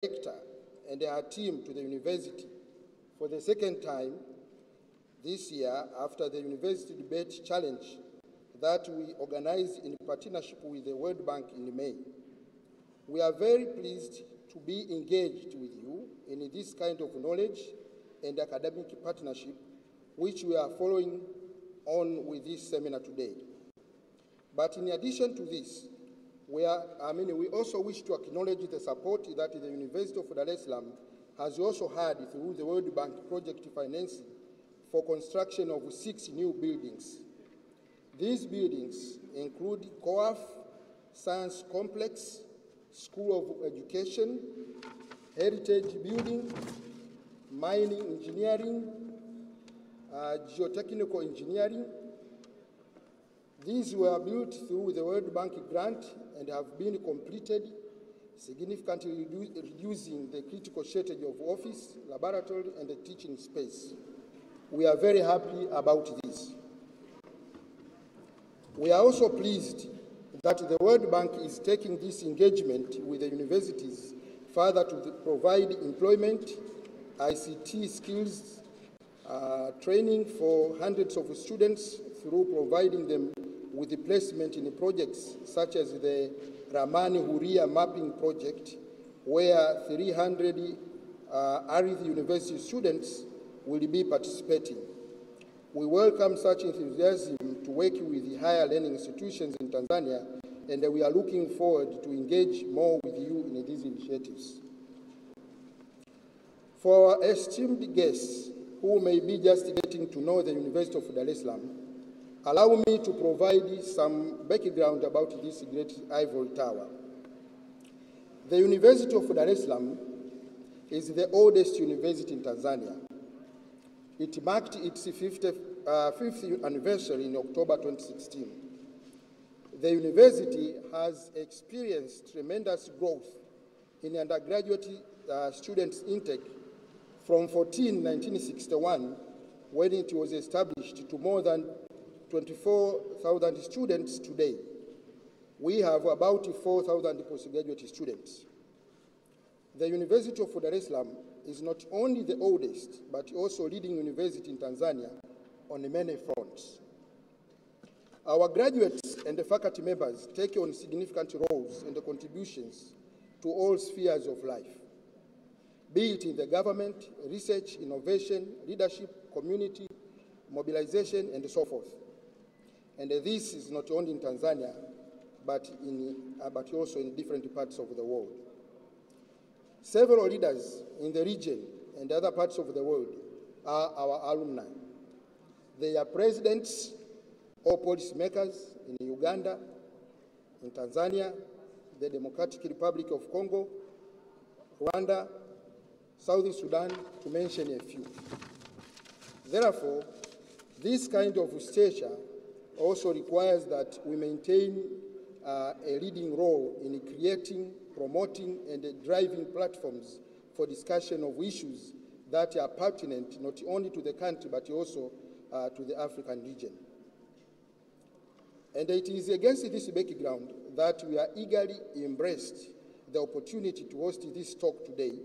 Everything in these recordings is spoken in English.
Director and her team to the university for the second time this year after the University Debate Challenge that we organized in partnership with the World Bank in May. We are very pleased to be engaged with you in this kind of knowledge and academic partnership, which we are following on with this seminar today. But in addition to this, we also wish to acknowledge the support that the University of Dar es Salaam has also had through the World Bank project financing for construction of 6 new buildings. These buildings include COAF, Science Complex, School of Education, Heritage Building, Mining Engineering, Geotechnical Engineering. These were built through the World Bank grant and have been completed, significantly reducing the critical shortage of office, laboratory, and the teaching space. We are very happy about this. We are also pleased that the World Bank is taking this engagement with the universities further to provide employment, ICT skills, training for hundreds of students through providing them with the placement in projects such as the Ramani Huria mapping project, where 300 Arith University students will be participating. We welcome such enthusiasm to work with the higher learning institutions in Tanzania, and we are looking forward to engage more with you in these initiatives. For our esteemed guests who may be just getting to know the University of Dar es Salaam, allow me to provide some background about this great ivory tower. The University of Dar es Salaam is the oldest university in Tanzania. It marked its 5th anniversary in October 2016. The university has experienced tremendous growth in undergraduate students' intake from 1961, when it was established, to more than 24,000 students today. We have about 4,000 postgraduate students. The University of Dar es Salaam is not only the oldest, but also leading university in Tanzania on many fronts. Our graduates and the faculty members take on significant roles and contributions to all spheres of life, be it in the government, research, innovation, leadership, community, mobilization, and so forth. And this is not only in Tanzania, but also in different parts of the world. Several leaders in the region and other parts of the world are our alumni. They are presidents or policymakers in Uganda, in Tanzania, the Democratic Republic of Congo, Rwanda, South Sudan, to mention a few. Therefore, this kind of stature also requires that we maintain a leading role in creating, promoting, and driving platforms for discussion of issues that are pertinent not only to the country but also to the African region. And it is against this background that we are eagerly embraced the opportunity to host this talk today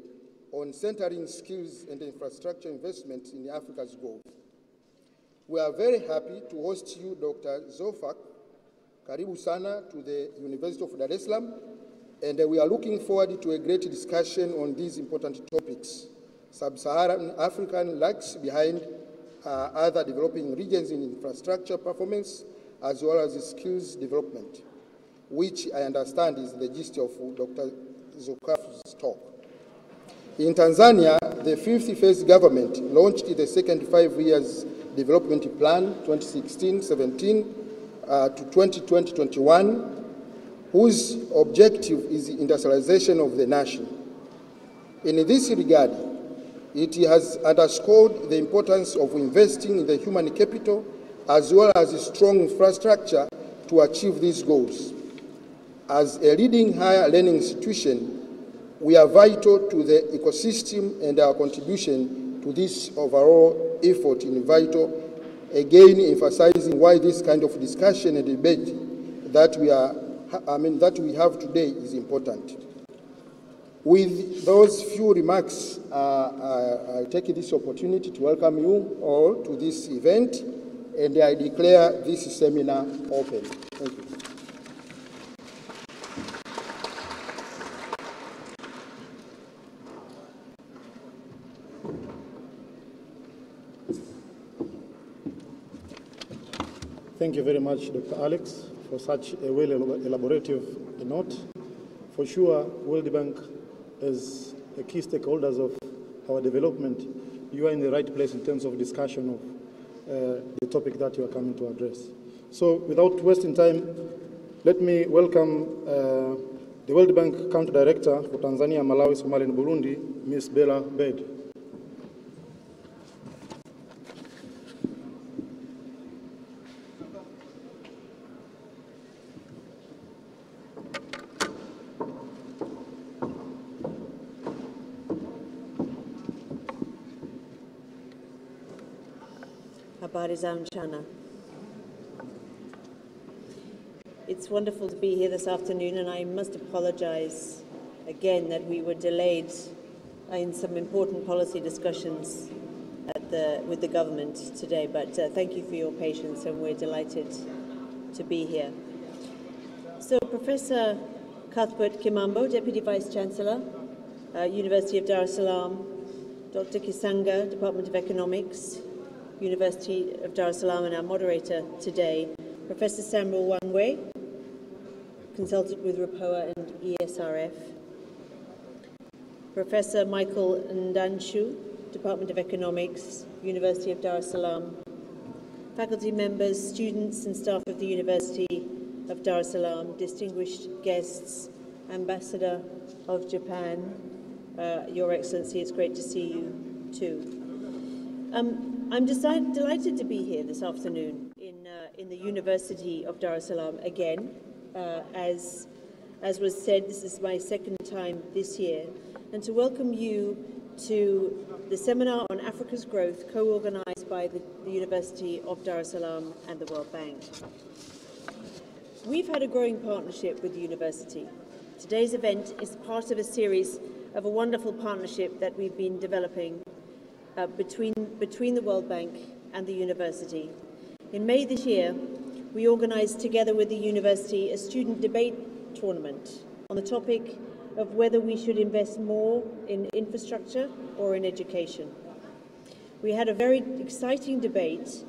on centering skills and infrastructure investments in Africa's growth. We are very happy to host you, Dr. Surfac. Karibu sana to the University of Dar es Salaam, and we are looking forward to a great discussion on these important topics. Sub-Saharan African lags behind other developing regions in infrastructure performance, as well as skills development, which I understand is the gist of Dr. Surfac's talk. In Tanzania, the 5th phase government launched the second 5 years development plan, 2016-17 to 2020-21, whose objective is the industrialization of the nation. In this regard, it has underscored the importance of investing in the human capital as well as strong infrastructure to achieve these goals. As a leading higher learning institution, we are vital to the ecosystem, and our contribution to this overall effort is vital, again emphasizing why this kind of discussion and debate that we have today is important. With those few remarks, I take this opportunity to welcome you all to this event, and I declare this seminar open. Thank you. Thank you very much, Dr. Alex, for such a well-elaborative note. For sure, World Bank, as a key stakeholders of our development, you are in the right place in terms of discussion of the topic that you are coming to address. So, without wasting time, let me welcome the World Bank Country Director for Tanzania, Malawi, Somalia, and Burundi, Ms. Bella Bed. Habari za mchana. It's wonderful to be here this afternoon, and I must apologize again that we were delayed in some important policy discussions with the government today, but thank you for your patience, and we're delighted to be here. So Professor Cuthbert Kimambo, Deputy Vice Chancellor, University of Dar es Salaam, Dr. Kisanga, Department of Economics, University of Dar es Salaam, and our moderator today, Professor Samuel Wangwe, consultant with RAPOA and ESRF, Professor Michael Ndanshu, Department of Economics, University of Dar es Salaam, faculty members, students and staff of the University of Dar es Salaam, distinguished guests, Ambassador of Japan, Your Excellency, it's great to see you too. I'm delighted to be here this afternoon in the University of Dar es Salaam again. As was said, this is my second time this year, and to welcome you to the seminar on Africa's growth, co-organized by the University of Dar es Salaam and the World Bank. We've had a growing partnership with the university. Today's event is part of a series of a wonderful partnership that we've been developing between the World Bank and the university. In May this year, we organized together with the university a student debate tournament on the topic of whether we should invest more in infrastructure or in education. We had a very exciting debate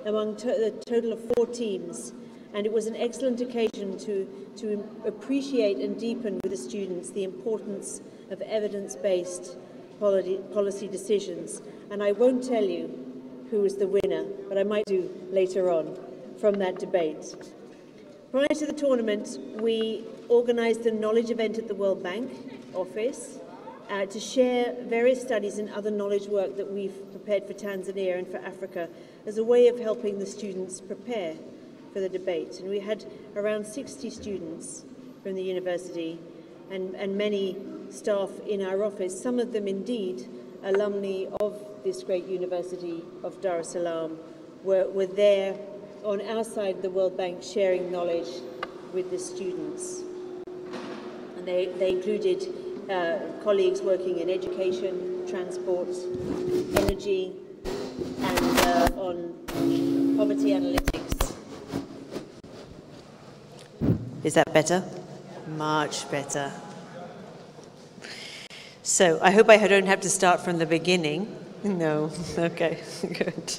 among a total of 4 teams, and it was an excellent occasion to appreciate and deepen with the students the importance of evidence-based policy decisions. And I won't tell you who was the winner, but I might do later on from that debate. Prior to the tournament, we organized a knowledge event at the World Bank office to share various studies and other knowledge work that we've prepared for Tanzania and for Africa as a way of helping the students prepare for the debate. And we had around 60 students from the university and many staff in our office, some of them indeed alumni of this great University of Dar es Salaam, were there on our side of the World Bank sharing knowledge with the students. And they included colleagues working in education, transport, energy, and on poverty analytics. Is that better? Much better. So I hope I don't have to start from the beginning. No, okay, good.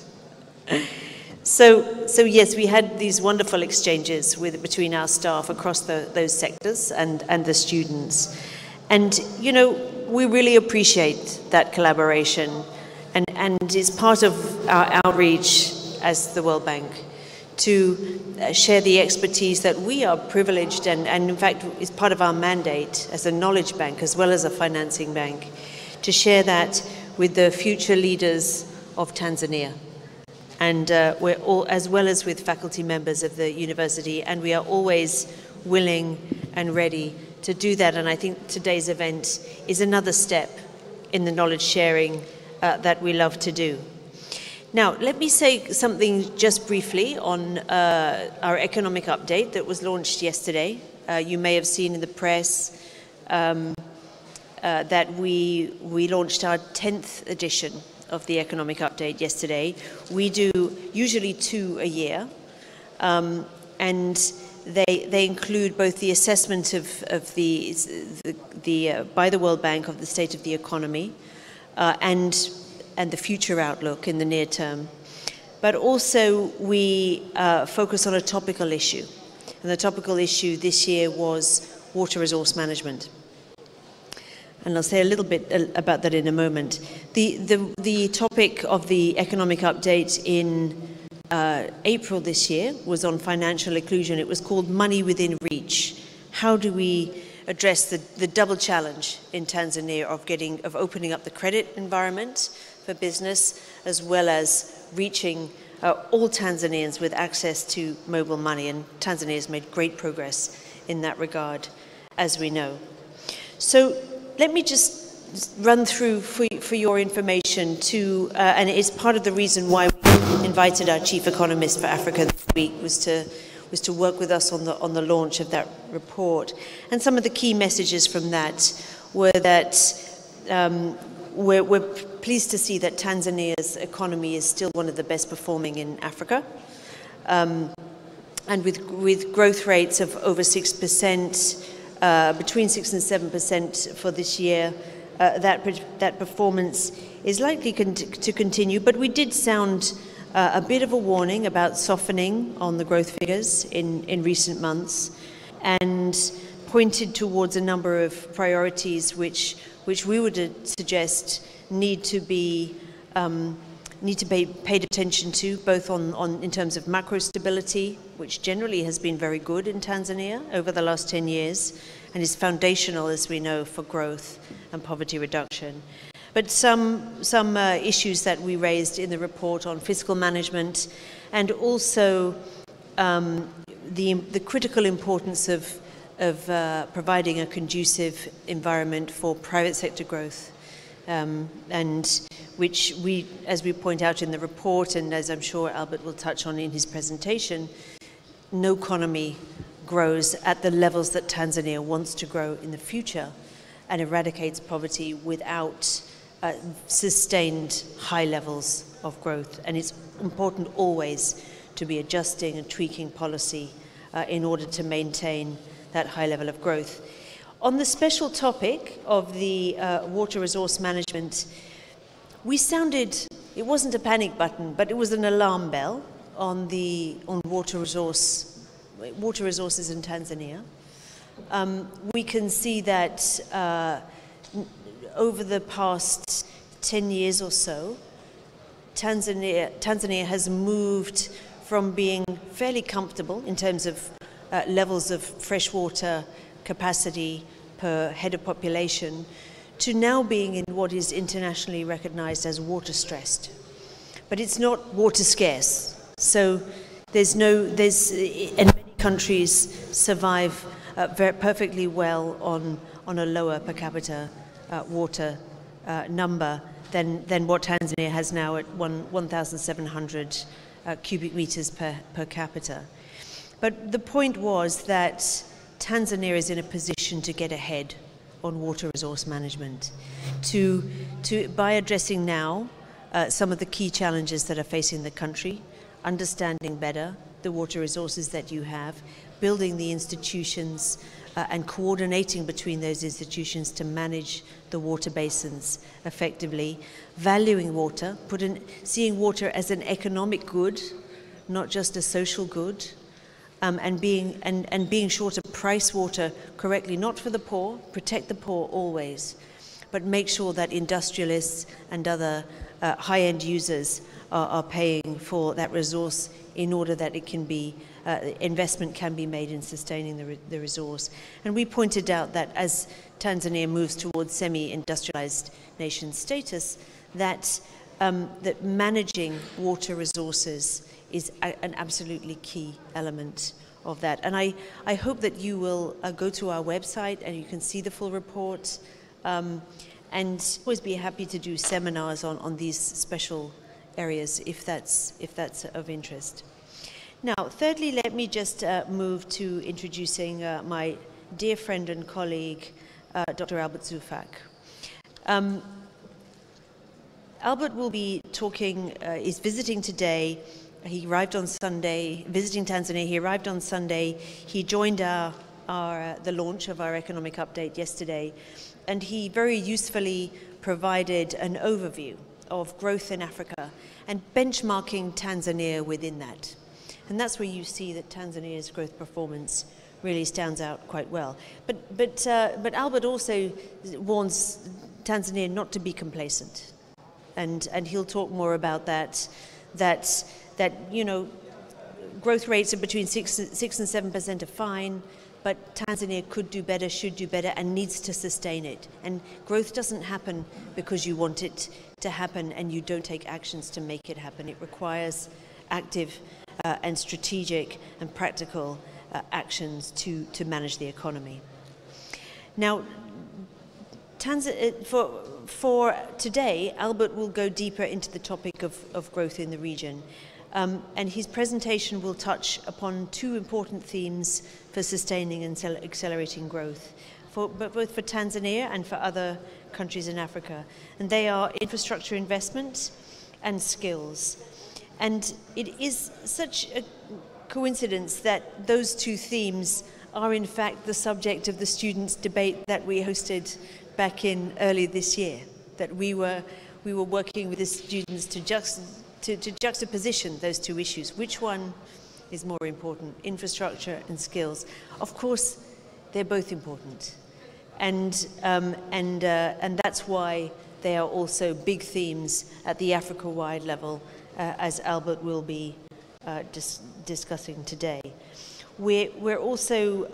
So yes, we had these wonderful exchanges between our staff across those sectors and the students. And, you know, we really appreciate that collaboration, and it's part of our outreach as the World Bank to share the expertise that we are privileged and in fact is part of our mandate as a knowledge bank as well as a financing bank, to share that with the future leaders of Tanzania. And we're all, as well as with faculty members of the university, and we are always willing and ready to do that. And I think today's event is another step in the knowledge sharing that we love to do. Now, let me say something just briefly on our economic update that was launched yesterday. You may have seen in the press that we launched our 10th edition of the Economic Update yesterday. We do usually 2 a year, and they include both the assessment of by the World Bank of the state of the economy and the future outlook in the near term. But also we focus on a topical issue. And the topical issue this year was water resource management. And I'll say a little bit about that in a moment. The topic of the economic update in April this year was on financial inclusion. It was called Money Within Reach. How do we address the double challenge in Tanzania of opening up the credit environment for business, as well as reaching all Tanzanians with access to mobile money? And Tanzania has made great progress in that regard, as we know. So let me just run through for your information and it's part of the reason why we invited our chief economist for Africa this week was to work with us on the launch of that report. And some of the key messages from that were that we're pleased to see that Tanzania's economy is still one of the best performing in Africa, and with growth rates of over 6%, between 6 and 7% for this year. That performance is likely to continue, but we did sound a bit of a warning about softening on the growth figures in recent months, and pointed towards a number of priorities which we would suggest need to be paid attention to, both in terms of macro stability, which generally has been very good in Tanzania over the last 10 years, and is foundational, as we know, for growth and poverty reduction. But some issues that we raised in the report on fiscal management, and also the critical importance of providing a conducive environment for private sector growth, and which we, as we point out in the report, and as I'm sure Albert will touch on in his presentation, no economy grows at the levels that Tanzania wants to grow in the future and eradicates poverty without sustained high levels of growth. And it's important always to be adjusting and tweaking policy in order to maintain that high level of growth. On the special topic of the water resource management, we sounded, it wasn't a panic button, but it was an alarm bell on water resources in Tanzania. We can see that over the past 10 years or so, Tanzania has moved from being fairly comfortable in terms of levels of freshwater capacity per head of population, to now being in what is internationally recognized as water stressed. But it's not water scarce. So and many countries survive perfectly well on a lower per capita water number than what Tanzania has now at 1,700 cubic meters per capita. But the point was that Tanzania is in a position to get ahead on water resource management, by addressing now some of the key challenges that are facing the country, understanding better the water resources that you have, building the institutions and coordinating between those institutions to manage the water basins effectively, valuing water, seeing water as an economic good, not just a social good, and being sure to price water correctly, not for the poor, protect the poor always, but make sure that industrialists and other high-end users are paying for that resource in order that it can be, investment can be made in sustaining the resource. And we pointed out that as Tanzania moves towards semi-industrialized nation status, that managing water resources is an absolutely key element of that. And I hope that you will go to our website and you can see the full report, and always be happy to do seminars on these special areas if that's of interest. Now, thirdly, let me just move to introducing my dear friend and colleague, Dr. Albert Surfac. Albert will be talking, is visiting today. He arrived on Sunday, visiting Tanzania. He arrived on Sunday. He joined the launch of our economic update yesterday, and he very usefully provided an overview of growth in Africa and benchmarking Tanzania within that. And that's where you see that Tanzania's growth performance really stands out quite well. But Albert also warns Tanzania not to be complacent, and he'll talk more about that you know, growth rates of between 6 and 7% are fine, but Tanzania could do better, should do better, and needs to sustain it. And growth doesn't happen because you want it to happen and you don't take actions to make it happen. It requires active and strategic and practical actions to manage the economy. Now, for today, Albert will go deeper into the topic of growth in the region. And his presentation will touch upon two important themes for sustaining and accelerating growth, both for Tanzania and for other countries in Africa. And they are infrastructure investment and skills. And it is such a coincidence that those two themes are in fact the subject of the students' debate that we hosted back in early this year, that we were working with the students to juxtaposition those two issues. Which one is more important, infrastructure and skills? Of course, they're both important, and that's why they are also big themes at the Africa-wide level, as Albert will be discussing today. We're also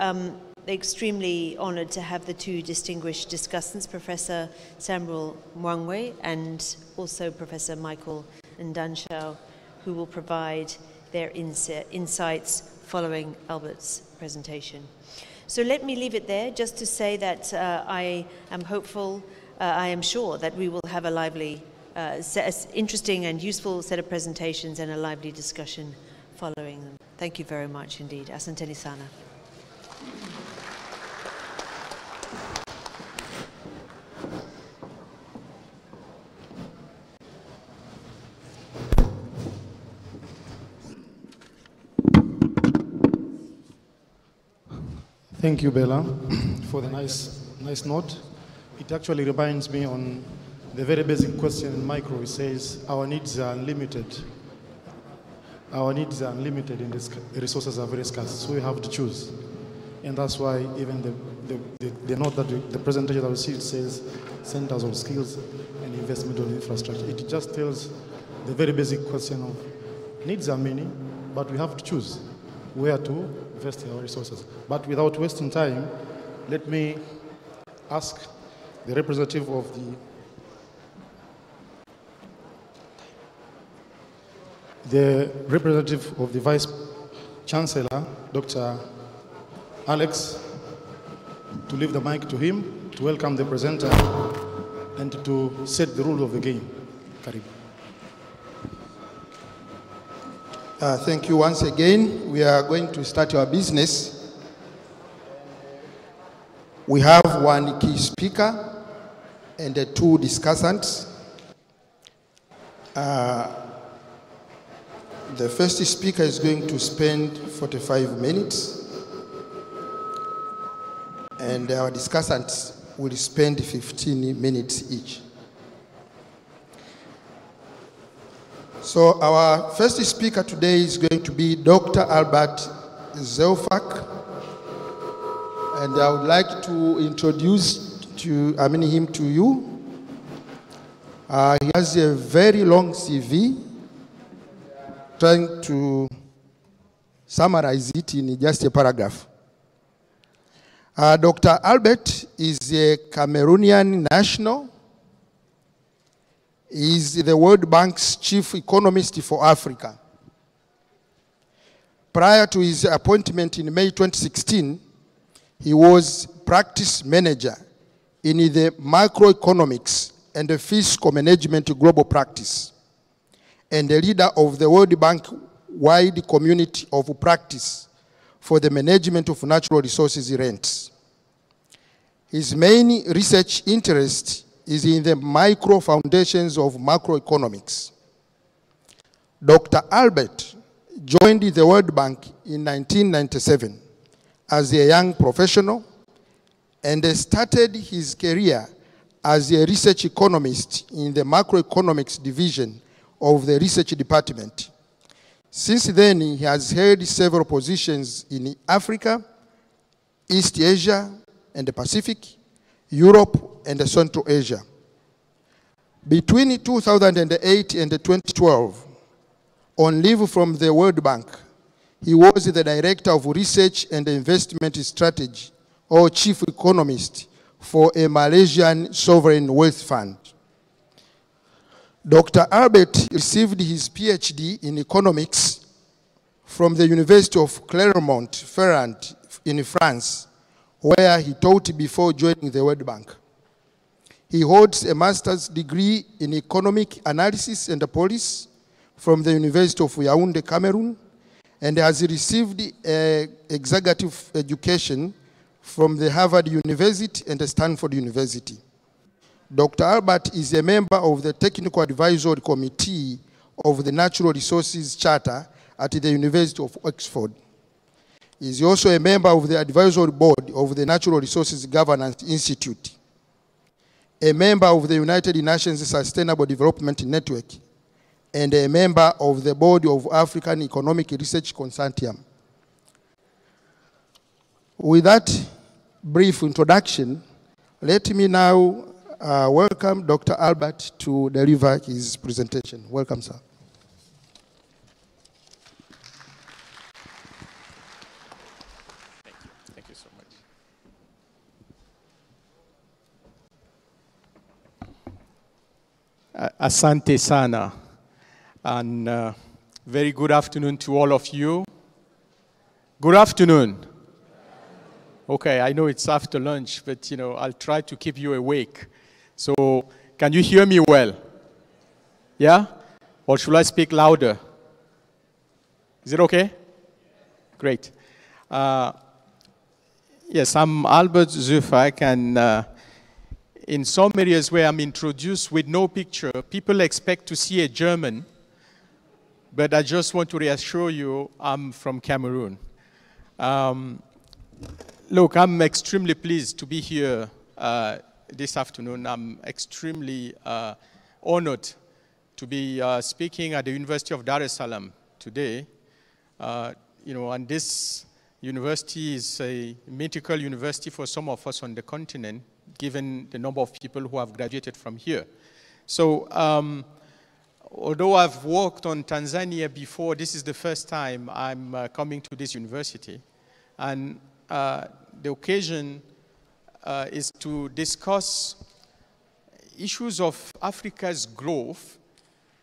extremely honored to have the two distinguished discussants, Professor Samuel Wangwe and also Professor Michael Ndanshau, who will provide their insights following Albert's presentation. So let me leave it there, just to say that I am hopeful, I am sure that we will have a lively, interesting and useful set of presentations and a lively discussion following them. Thank you very much indeed. Asanteni sana. Thank you, Bella, for the nice note. It actually reminds me on the very basic question in micro. It says our needs are unlimited. Our needs are unlimited and the resources are very scarce, so we have to choose. And that's why even the note that the presentation that we see, it says centers of skills and investment on infrastructure. It just tells the very basic question of needs are many, but we have to choose where to invest our resources. But without wasting time, let me ask the representative of the Vice Chancellor, Dr. Alex, to leave the mic to him, to welcome the presenter, and to set the rule of the game. Karibu. Thank you once again. We are going to start our business. We have one key speaker and two discussants. The first speaker is going to spend 45 minutes, and our discussants will spend 15 minutes each. So our first speaker today is going to be Dr. Albert Surfac, and I would like to introduce him to you. He has a very long CV. Trying to summarize it in just a paragraph. Dr. Albert is a Cameroonian national. He is the World Bank's chief economist for Africa. Prior to his appointment in May 2016, he was practice manager in the macroeconomics and the fiscal management global practice, and a leader of the World Bank-wide community of practice for the management of natural resources rents. His main research interest is in the micro foundations of macroeconomics. Dr. Albert joined the World Bank in 1997 as a young professional and started his career as a research economist in the macroeconomics division of the research department. Since then, he has held several positions in Africa, East Asia and the Pacific, Europe and Central Asia. Between 2008 and 2012, on leave from the World Bank, he was the Director of Research and Investment Strategy, or Chief Economist, for a Malaysian sovereign wealth fund. Dr. Albert received his PhD in economics from the University of Clermont-Ferrand in France, where he taught before joining the World Bank. He holds a master's degree in economic analysis and policy from the University of Yaoundé, Cameroon, and has received executive education from the Harvard University and the Stanford University. Dr. Albert is a member of the Technical Advisory Committee of the Natural Resources Charter at the University of Oxford. He is also a member of the Advisory Board of the Natural Resources Governance Institute, a member of the United Nations Sustainable Development Network, and a member of the Board of African Economic Research Consortium. With that brief introduction, let me now welcome Dr. Albert to deliver his presentation. Welcome, sir. Thank you so much. Asante sana, and very good afternoon to all of you. Good afternoon. Okay, I know it's after lunch, but I'll try to keep you awake. So, can you hear me well? Yeah? Or should I speak louder? Is it okay? Great. Yes, I'm Albert Surfac, and in some areas where I'm introduced with no picture, people expect to see a German, but I just want to reassure you I'm from Cameroon. Look, I'm extremely pleased to be here this afternoon. I'm extremely honored to be speaking at the University of Dar es Salaam today. And this university is a mythical university for some of us on the continent, given the number of people who have graduated from here. So, although I've worked on Tanzania before, this is the first time I'm coming to this university. And the occasion is to discuss issues of Africa's growth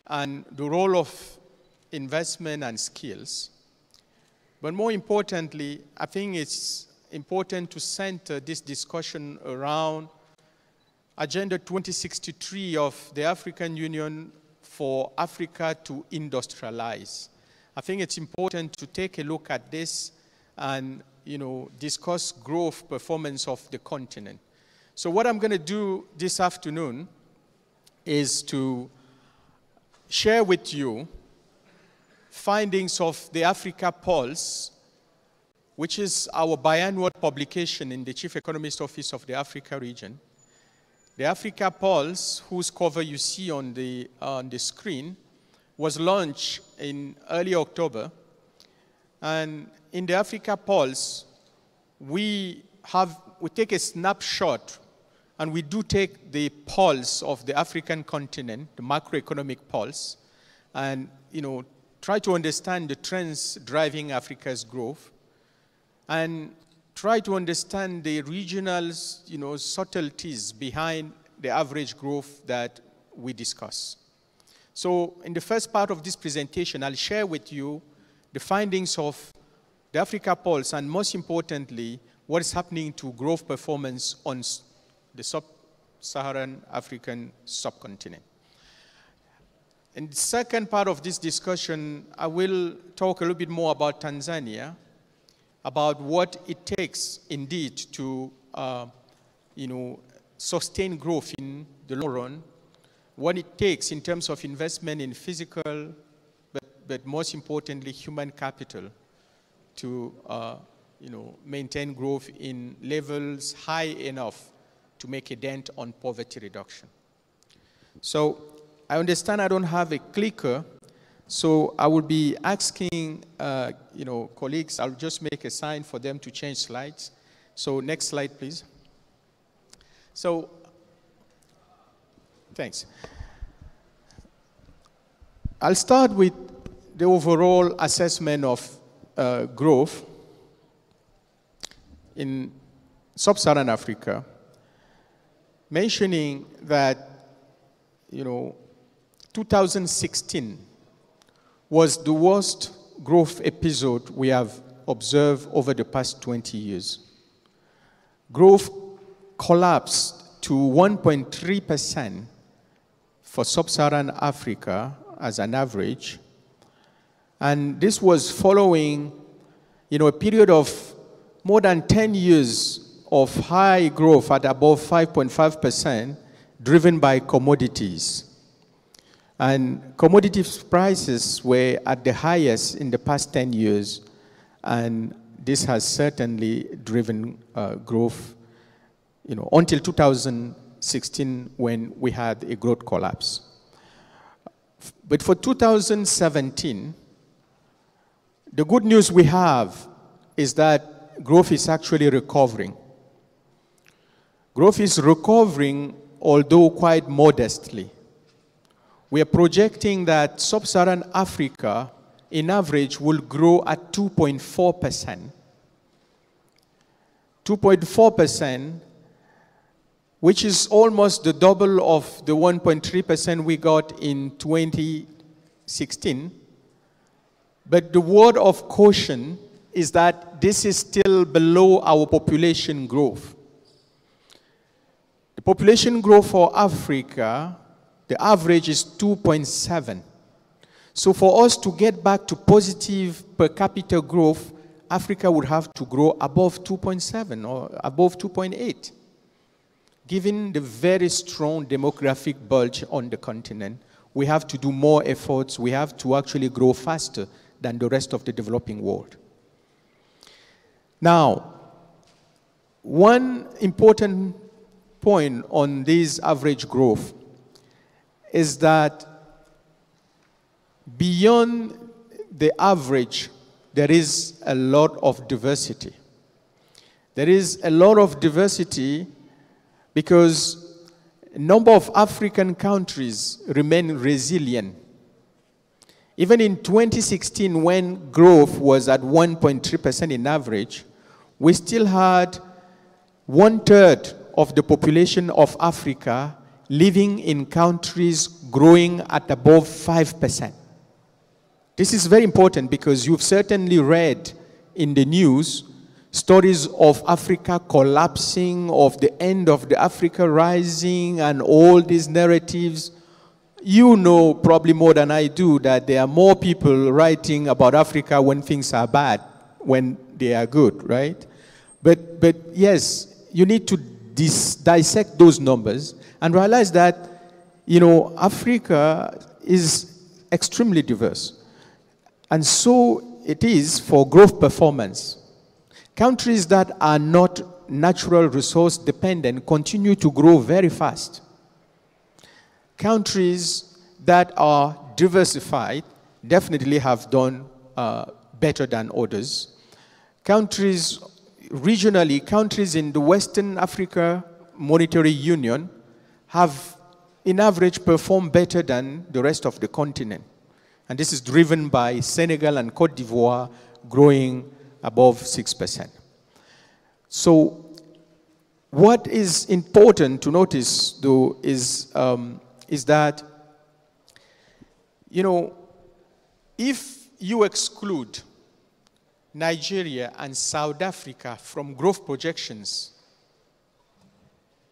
and the role of investment and skills. But more importantly, I think it's important to center this discussion around Agenda 2063 of the African Union for Africa to industrialize. I think it's important to take a look at this and discuss growth performance of the continent. So what I'm going to do this afternoon is to share with you findings of the Africa Pulse, which is our biannual publication in the Chief Economist Office of the Africa region. The Africa Pulse, whose cover you see on the screen, was launched in early October. And in the Africa Pulse, we take a snapshot, and we do take the pulse of the African continent, the macroeconomic pulse, and try to understand the trends driving Africa's growth, and try to understand the regional subtleties behind the average growth that we discuss. So in the first part of this presentation, I'll share with you the findings of the Africa Pulse, and most importantly, what is happening to growth performance on the Sub-Saharan African subcontinent. In the second part of this discussion, I will talk a little bit more about Tanzania, about what it takes indeed to sustain growth in the long run, what it takes in terms of investment in physical, but most importantly, human capital to maintain growth in levels high enough to make a dent on poverty reduction. So I understand I don't have a clicker, so I will be asking colleagues, I'll just make a sign for them to change slides. So next slide, please. So, thanks. I'll start with the overall assessment of growth in Sub-Saharan Africa, mentioning that 2016 was the worst growth episode we have observed over the past 20 years. Growth collapsed to 1.3% for Sub-Saharan Africa as an average. And this was following a period of more than 10 years of high growth at above 5.5%, driven by commodities. And commodities prices were at the highest in the past 10 years, and this has certainly driven growth until 2016 when we had a growth collapse. But for 2017, the good news we have is that growth is actually recovering. Growth is recovering, although quite modestly. We are projecting that Sub-Saharan Africa, in average, will grow at 2.4%. 2.4%, which is almost the double of the 1.3% we got in 2016. But the word of caution is that this is still below our population growth. The population growth for Africa, the average is 2.7. So for us to get back to positive per capita growth, Africa would have to grow above 2.7 or above 2.8. Given the very strong demographic bulge on the continent, we have to do more efforts. We have to actually grow faster than the rest of the developing world. Now, one important point on this average growth is that beyond the average, there is a lot of diversity. There is a lot of diversity because a number of African countries remain resilient. Even in 2016, when growth was at 1.3% in average, we still had 1/3 of the population of Africa living in countries growing at above 5%. This is very important because you've certainly read in the news stories of Africa collapsing, of the end of the Africa rising, and all these narratives. You know probably more than I do that there are more people writing about Africa when things are bad, when they are good, right? But yes, you need to dissect those numbers and realize that, Africa is extremely diverse. And so it is for growth performance. Countries that are not natural resource dependent continue to grow very fast. Countries that are diversified definitely have done better than others. Countries, regionally, countries in the Western Africa Monetary Union have, in average, performed better than the rest of the continent. And this is driven by Senegal and Cote d'Ivoire growing above 6%. So what is important to notice, though, is that, if you exclude Nigeria and South Africa from growth projections,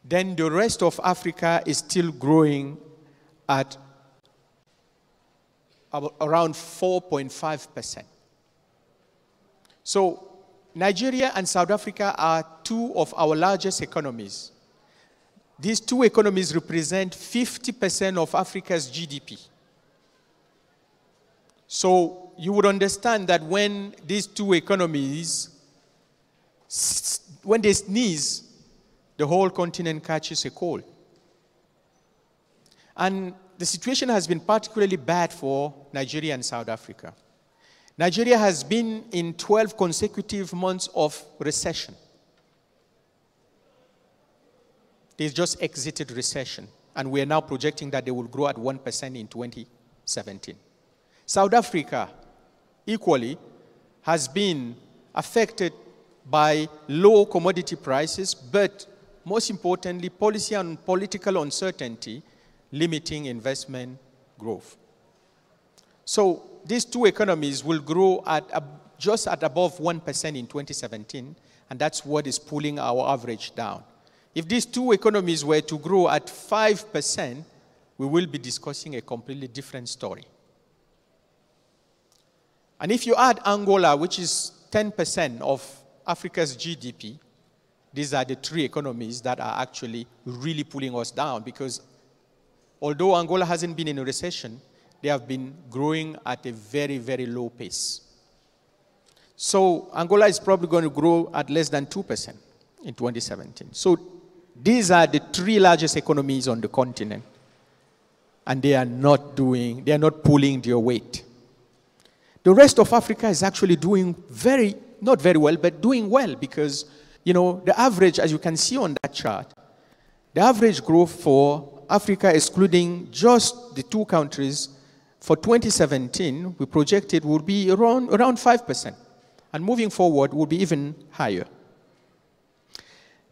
then the rest of Africa is still growing at around 4.5%. So Nigeria and South Africa are two of our largest economies. these two economies represent 50% of Africa's GDP. So you would understand that when these two economies, when they sneeze, the whole continent catches a cold. And the situation has been particularly bad for Nigeria and South Africa. Nigeria has been in 12 consecutive months of recession. They've just exited recession, and we are now projecting that they will grow at 1% in 2017. South Africa, equally, has been affected by low commodity prices, but most importantly, policy and political uncertainty limiting investment growth. So these two economies will grow at just at above 1% in 2017, and that's what is pulling our average down. If these two economies were to grow at 5%, we will be discussing a completely different story. And if you add Angola, which is 10% of Africa's GDP, these are the three economies that are actually really pulling us down, because although Angola hasn't been in a recession, they have been growing at a very, very low pace. So Angola is probably going to grow at less than 2% in 2017. So these are the three largest economies on the continent, and they are not pulling their weight. The rest of Africa is actually doing not very well, but doing well, because, the average, as you can see on that chart, the average growth for Africa, excluding just the two countries, for 2017, we projected would be around 5%. And moving forward, will be even higher.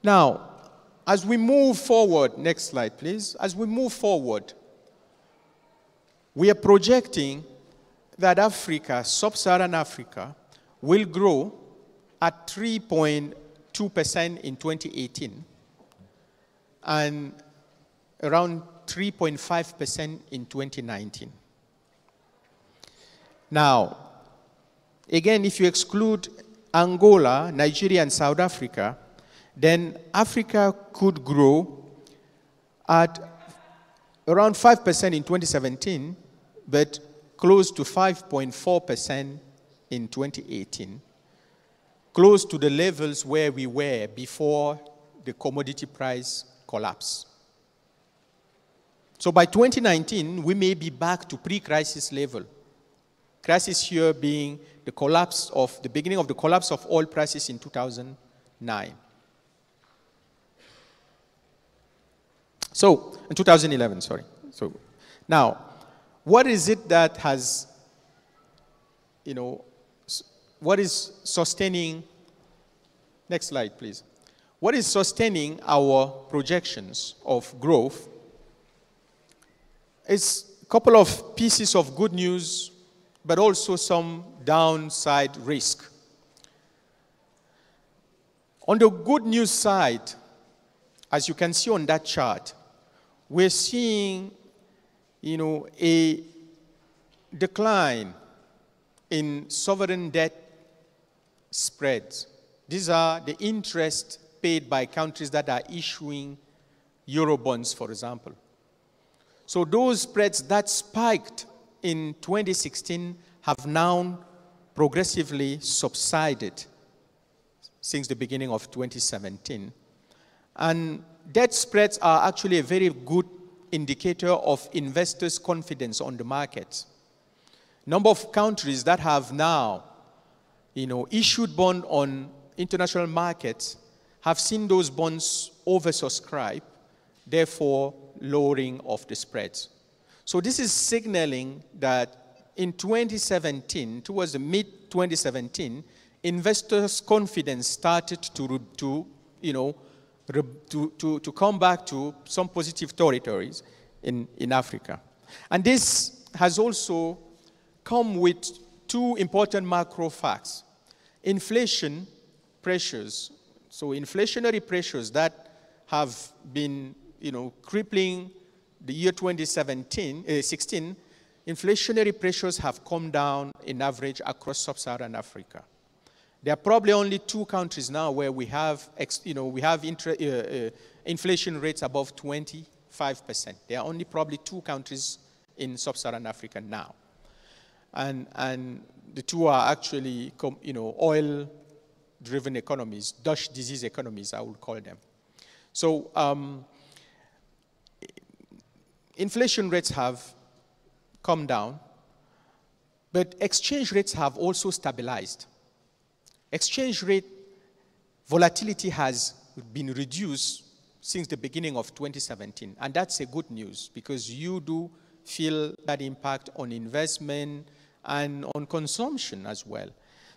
Now, as we move forward, next slide, please. As we move forward, we are projecting that Africa, Sub-Saharan Africa, will grow at 3.2% in 2018 and around 3.5% in 2019. Now, again, if you exclude Angola, Nigeria, and South Africa, then Africa could grow at around 5% in 2017, but close to 5.4% in 2018, close to the levels where we were before the commodity price collapse. So by 2019, we may be back to pre-crisis level. Crisis here being the beginning of the collapse of oil prices in 2009. So, in 2011, sorry. So, now, what is it that has, what is sustaining, next slide, please. What is sustaining our projections of growth? It's a couple of pieces of good news, but also some downside risk. On the good news side, as you can see on that chart, we're seeing, a decline in sovereign debt spreads. These are the interest paid by countries that are issuing Eurobonds, for example. So those spreads that spiked in 2016 have now progressively subsided since the beginning of 2017. And debt spreads are actually a very good indicator of investors' confidence on the markets. Number of countries that have now, issued bond on international markets have seen those bonds oversubscribed, therefore lowering of the spreads. So this is signaling that in 2017, towards the mid-2017, investors' confidence started to come back to some positive territories in Africa. And this has also come with two important macro facts. Inflation pressures, so inflationary pressures that have been, crippling the year 2016, inflationary pressures have come down in average across Sub-Saharan Africa. There are probably only two countries now where we have, inflation rates above 25%. There are only probably 2 countries in Sub-Saharan Africa now. And the 2 are actually, oil-driven economies, Dutch disease economies, I would call them. So inflation rates have come down, but exchange rates have also stabilized. Exchange rate volatility has been reduced since the beginning of 2017, and that's a good news because you do feel that impact on investment and on consumption as well.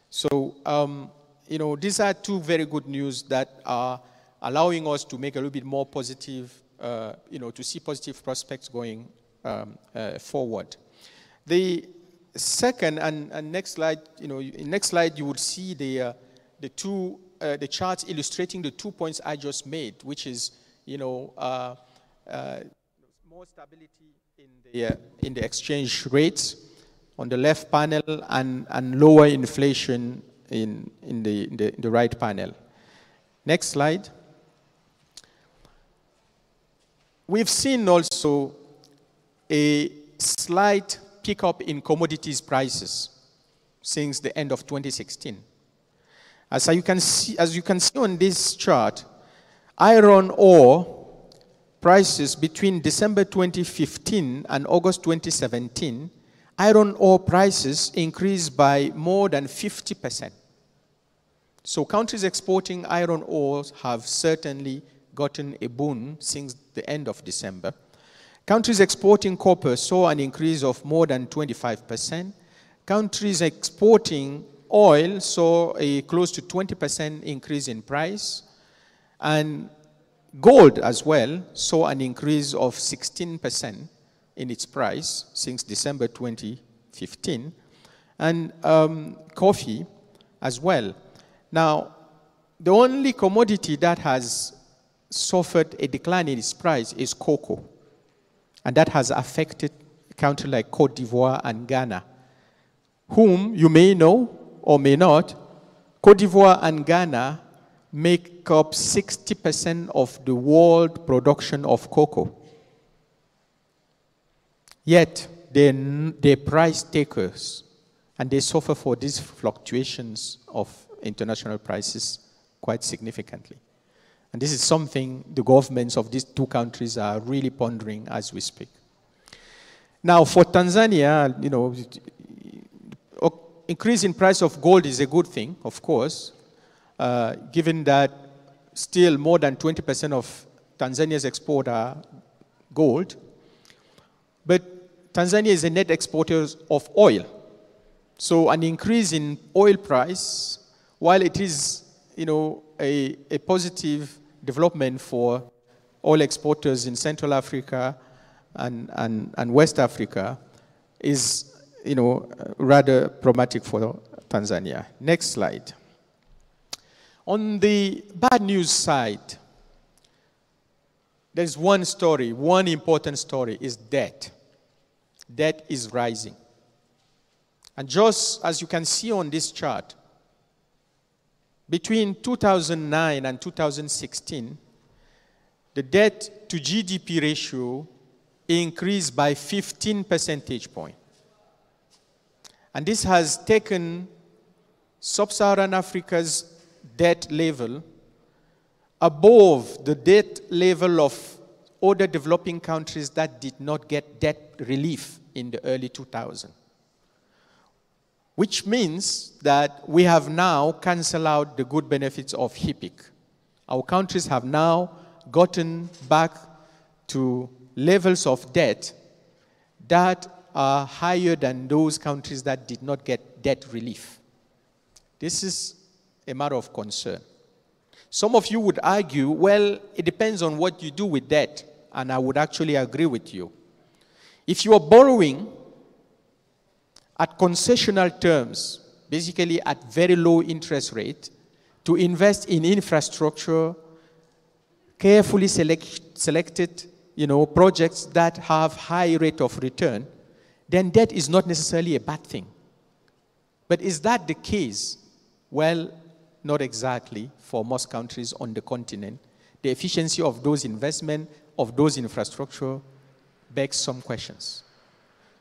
So, these are 2 very good news that are allowing us to make a little bit more positive, to see positive prospects going forward. The second and next slide, in next slide you would see the charts illustrating the 2 points I just made, which is more stability in the exchange rates on the left panel and lower inflation in the right panel. Next slide. We've seen also a slight pickup in commodities prices since the end of 2016. As you can see on this chart, iron ore prices between December 2015 and August 2017, iron ore prices increased by more than 50%. So countries exporting iron ores have certainly gotten a boon since the end of December. Countries exporting copper saw an increase of more than 25%. Countries exporting oil saw a close to 20% increase in price. And gold as well saw an increase of 16% in its price since December 2015. And coffee as well. Now, the only commodity that has suffered a decline in its price is cocoa. And that has affected a country like Cote d'Ivoire and Ghana, whom you may know or may not. Cote d'Ivoire and Ghana make up 60% of the world production of cocoa. Yet, they're price takers, and they suffer for these fluctuations of international prices quite significantly. And this is something the governments of these 2 countries are really pondering as we speak. Now, for Tanzania, increase in price of gold is a good thing, of course, given that still more than 20% of Tanzania's export are gold. But Tanzania is a net exporter of oil. So an increase in oil price, while it is, a positive development for oil exporters in Central Africa and West Africa, is, rather problematic for Tanzania. Next slide. On the bad news side, there's one story, one important story, is debt. Debt is rising. And just as you can see on this chart, between 2009 and 2016, the debt to GDP ratio increased by 15 percentage points. And this has taken Sub-Saharan Africa's debt level above the debt level of other developing countries that did not get debt relief in the early 2000s. Which means that we have now canceled out the good benefits of HIPIC. Our countries have now gotten back to levels of debt that are higher than those countries that did not get debt relief. This is a matter of concern. Some of you would argue, well, it depends on what you do with debt, and I would actually agree with you. If you are borrowing at concessional terms, basically at very low interest rate, to invest in infrastructure, carefully selected projects that have high rate of return, then debt is not necessarily a bad thing. But is that the case? Well, not exactly for most countries on the continent. the efficiency of those investments, of those infrastructure, begs some questions.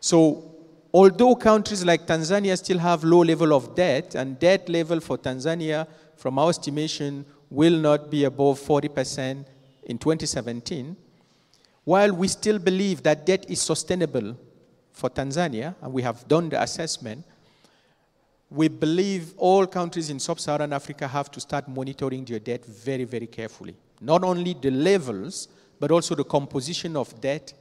So, although countries like Tanzania still have low level of debt, and debt level for Tanzania, from our estimation, will not be above 40% in 2017, while we still believe that debt is sustainable for Tanzania, and we have done the assessment, we believe all countries in Sub-Saharan Africa have to start monitoring their debt very, very carefully. Not only the levels, but also the composition of debt,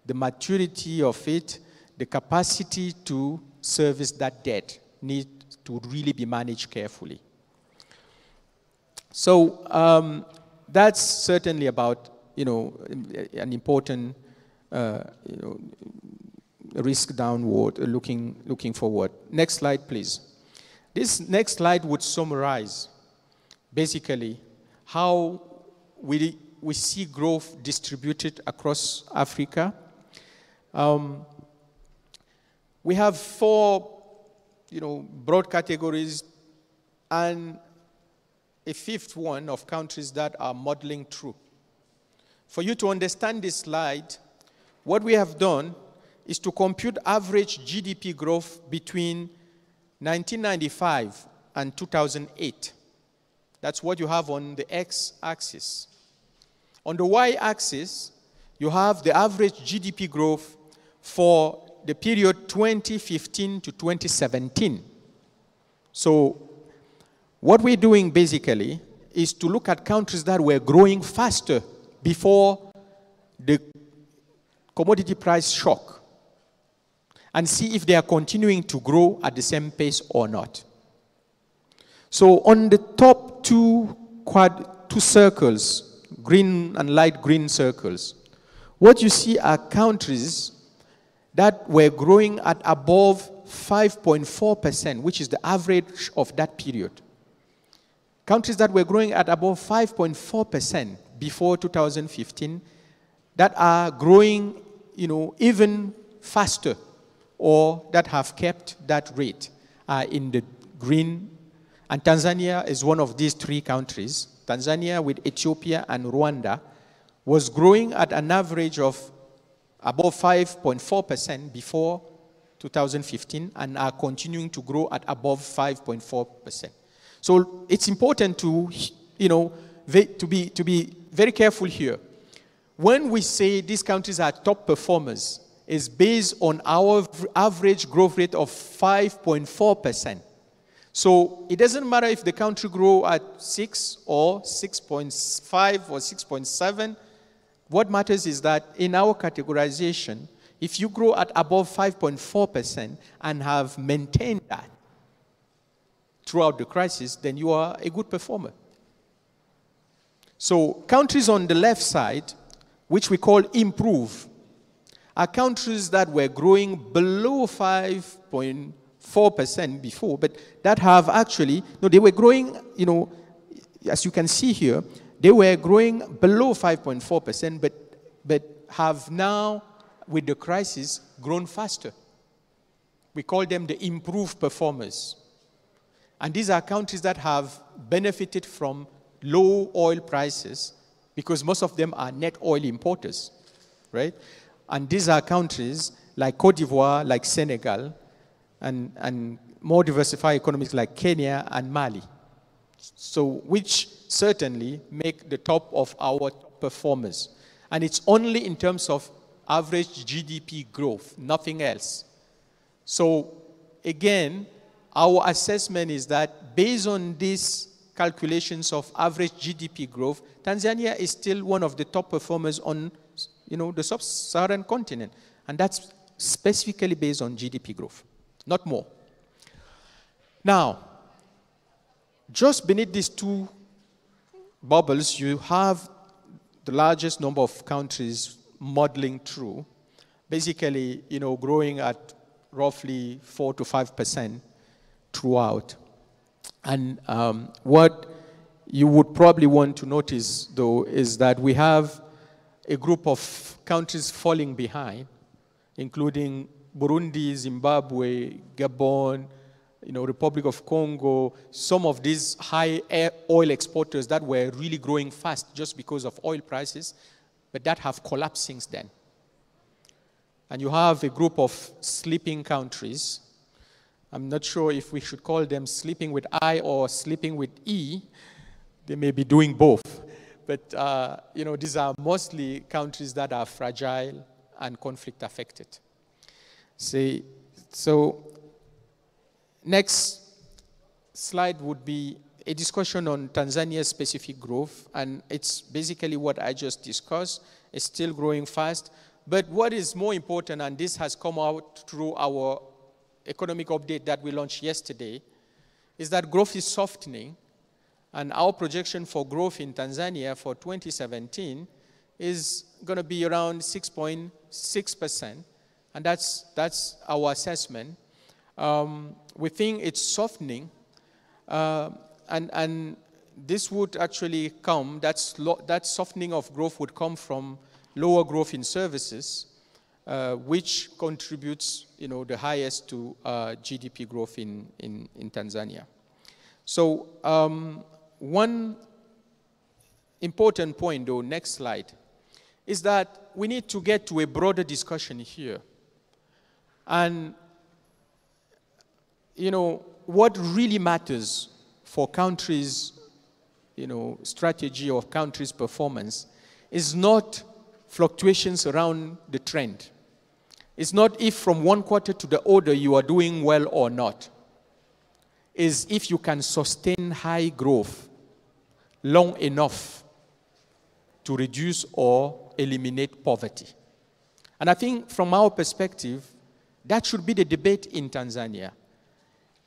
the maturity of it, the capacity to service that debt need to really be managed carefully. So that's certainly about, an important, risk downward, looking forward. Next slide, please. This next slide would summarize, basically, how we see growth distributed across Africa. We have four, broad categories, and a fifth one of countries that are modeling through. For you to understand this slide, what we have done is to compute average GDP growth between 1995 and 2008. That's what you have on the x-axis. On the y-axis, you have the average GDP growth for the period 2015 to 2017. So what we're doing basically is to look at countries that were growing faster before the commodity price shock and see if they are continuing to grow at the same pace or not. So on the top two circles, green and light green circles, what you see are countries that were growing at above 5.4%, which is the average of that period. Countries that were growing at above 5.4% before 2015, that are growing, even faster, or that have kept that rate, are in the green. And Tanzania is one of these three countries. Tanzania, with Ethiopia and Rwanda, was growing at an average of above 5.4% before 2015 and are continuing to grow at above 5.4%. So it's important to, to be very careful here. When we say these countries are top performers, it's based on our average growth rate of 5.4%. So it doesn't matter if the country grow at 6 or 6.5 or 6.7. What matters is that in our categorization, if you grow at above 5.4% and have maintained that throughout the crisis, then you are a good performer. So countries on the left side, which we call improve, are countries that were growing below 5.4% before, but that have actually, they were growing, as you can see here, they were growing below 5.4%, but have now, with the crisis, grown faster. We call them the improved performers. And these are countries that have benefited from low oil prices because most of them are net oil importers, right? And these are countries like Cote d'Ivoire, like Senegal, and more diversified economies like Kenya and Mali. So, which certainly make the top of our top performers. And it's only in terms of average GDP growth, nothing else. So, again, our assessment is that based on these calculations of average GDP growth, Tanzania is still one of the top performers on, the sub-Saharan continent. And that's specifically based on GDP growth, not more. Now, just beneath these two bubbles, you have the largest number of countries modeling through, basically, growing at roughly 4 to 5% throughout. And what you would probably want to notice, though, is that we have a group of countries falling behind, including Burundi, Zimbabwe, Gabon, Republic of Congo, some of these high oil exporters that were really growing fast just because of oil prices, but that have collapsed since then. And you have a group of sleeping countries. I'm not sure if we should call them sleeping with I or sleeping with E. They may be doing both. But, these are mostly countries that are fragile and conflict affected. So next slide would be a discussion on Tanzania's specific growth, and it's basically what I just discussed. It's still growing fast, but what is more important, and this has come out through our economic update that we launched yesterday, is that growth is softening, and our projection for growth in Tanzania for 2017 is going to be around 6.6%, and that's our assessment. We think it's softening, and this would actually come, that softening of growth would come from lower growth in services, which contributes, the highest to GDP growth in Tanzania. So one important point, though, next slide, is that we need to get to a broader discussion here. And what really matters for countries, strategy or countries' performance is not fluctuations around the trend. It's not if from one quarter to the other you are doing well or not. It's if you can sustain high growth long enough to reduce or eliminate poverty. And I think from our perspective, that should be the debate in Tanzania.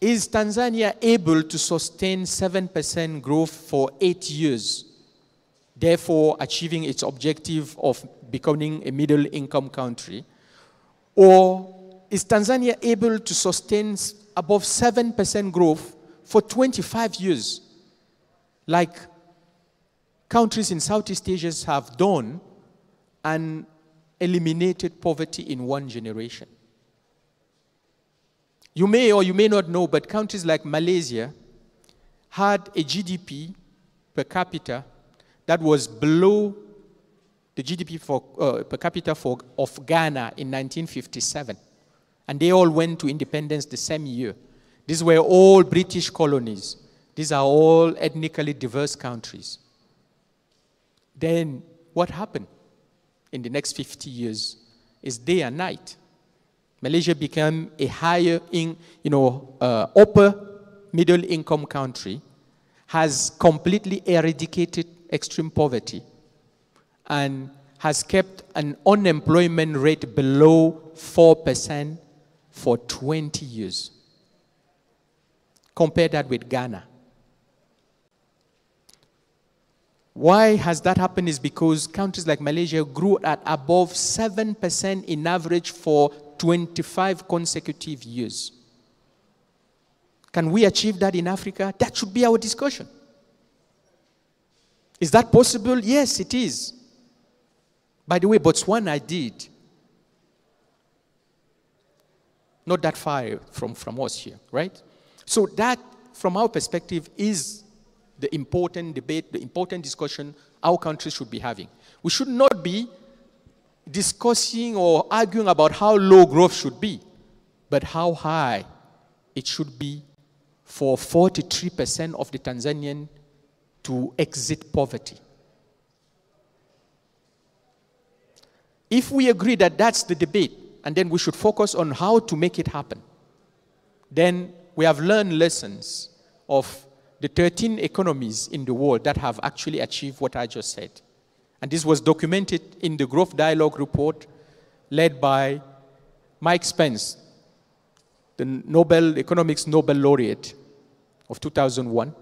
Is Tanzania able to sustain 7% growth for 8 years, therefore achieving its objective of becoming a middle-income country? Or is Tanzania able to sustain above 7% growth for 25 years, like countries in Southeast Asia have done and eliminated poverty in 1 generation? You may or you may not know, but countries like Malaysia had a GDP per capita that was below the GDP per capita of Ghana in 1957. And they all went to independence the same year. These were all British colonies. These are all ethnically diverse countries. Then what happened in the next 50 years is day and night. Malaysia became a higher, upper middle income country, has completely eradicated extreme poverty, and has kept an unemployment rate below 4% for 20 years. Compare that with Ghana. Why has that happened is because countries like Malaysia grew at above 7% in average for 25 consecutive years. Can we achieve that in Africa? That should be our discussion. Is that possible? Yes, it is. By the way, Botswana did. Not that far from us here, right? So that, from our perspective, is the important debate, the important discussion our countries should be having. We should not be discussing or arguing about how low growth should be, but how high it should be for 43% of the Tanzanian to exit poverty. If we agree that that's the debate, and then we should focus on how to make it happen, then we have learned lessons of the 13 economies in the world that have actually achieved what I just said. And this was documented in the Growth Dialogue report led by Mike Spence, the Economics Nobel Laureate of 2001.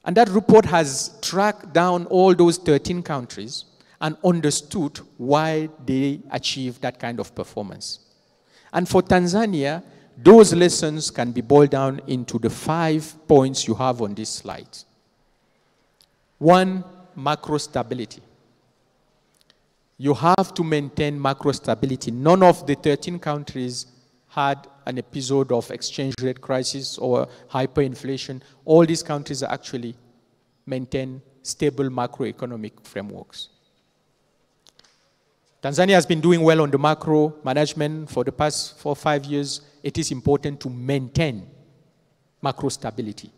And that report has tracked down all those 13 countries and understood why they achieved that kind of performance. And for Tanzania, those lessons can be boiled down into the 5 points you have on this slide. 1, macro stability. You have to maintain macro stability. None of the 13 countries had an episode of exchange rate crisis or hyperinflation, all these countries actually maintain stable macroeconomic frameworks. Tanzania has been doing well on the macro management for the past 4 or 5 years. It is important to maintain macro stability.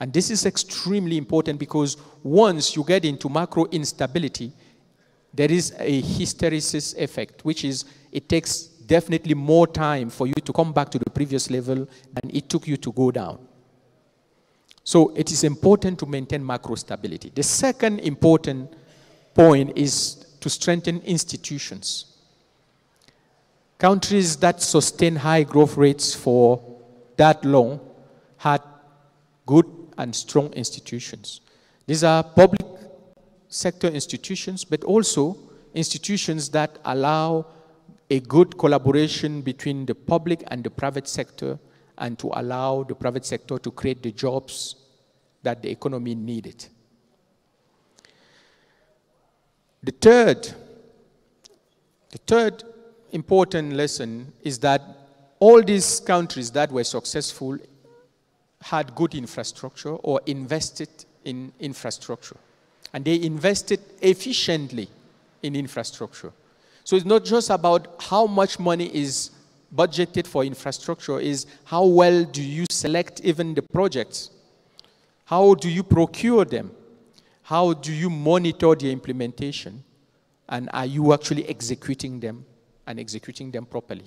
And this is extremely important because once you get into macro instability, there is a hysteresis effect, which is it takes definitely more time for you to come back to the previous level than it took you to go down. So it is important to maintain macro stability. The second important point is to strengthen institutions. Countries that sustain high growth rates for that long had good and strong institutions. These are public sector institutions, but also institutions that allow a good collaboration between the public and the private sector and to allow the private sector to create the jobs that the economy needed. The third important lesson is that all these countries that were successful had good infrastructure or invested in infrastructure. And they invested efficiently in infrastructure. So it's not just about how much money is budgeted for infrastructure, is how well do you select even the projects? How do you procure them? How do you monitor the implementation? And are you actually executing them and executing them properly?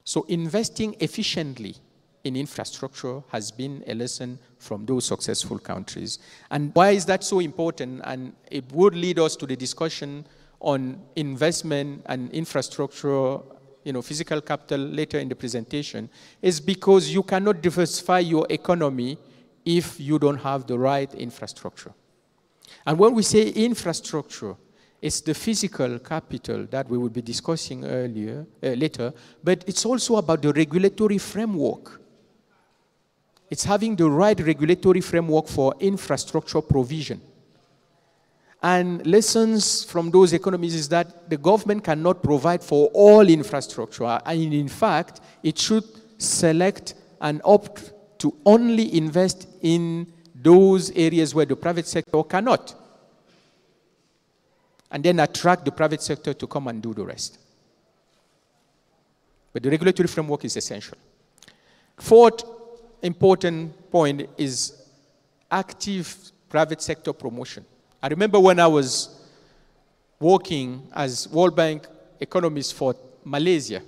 So investing efficiently in infrastructure has been a lesson from those successful countries. And why is that so important? And it would lead us to the discussion on investment and infrastructure, physical capital later in the presentation, is because you cannot diversify your economy if you don't have the right infrastructure. And when we say infrastructure, it's the physical capital that we will be discussing later, but it's also about the regulatory framework. It's having the right regulatory framework for infrastructure provision. And lessons from those economies is that the government cannot provide for all infrastructure. And in fact, it should select and opt to only invest in those areas where the private sector cannot. And then attract the private sector to come and do the rest. But the regulatory framework is essential. Fourth important point is active private sector promotion. I remember when I was working as World Bank economist for Malaysia,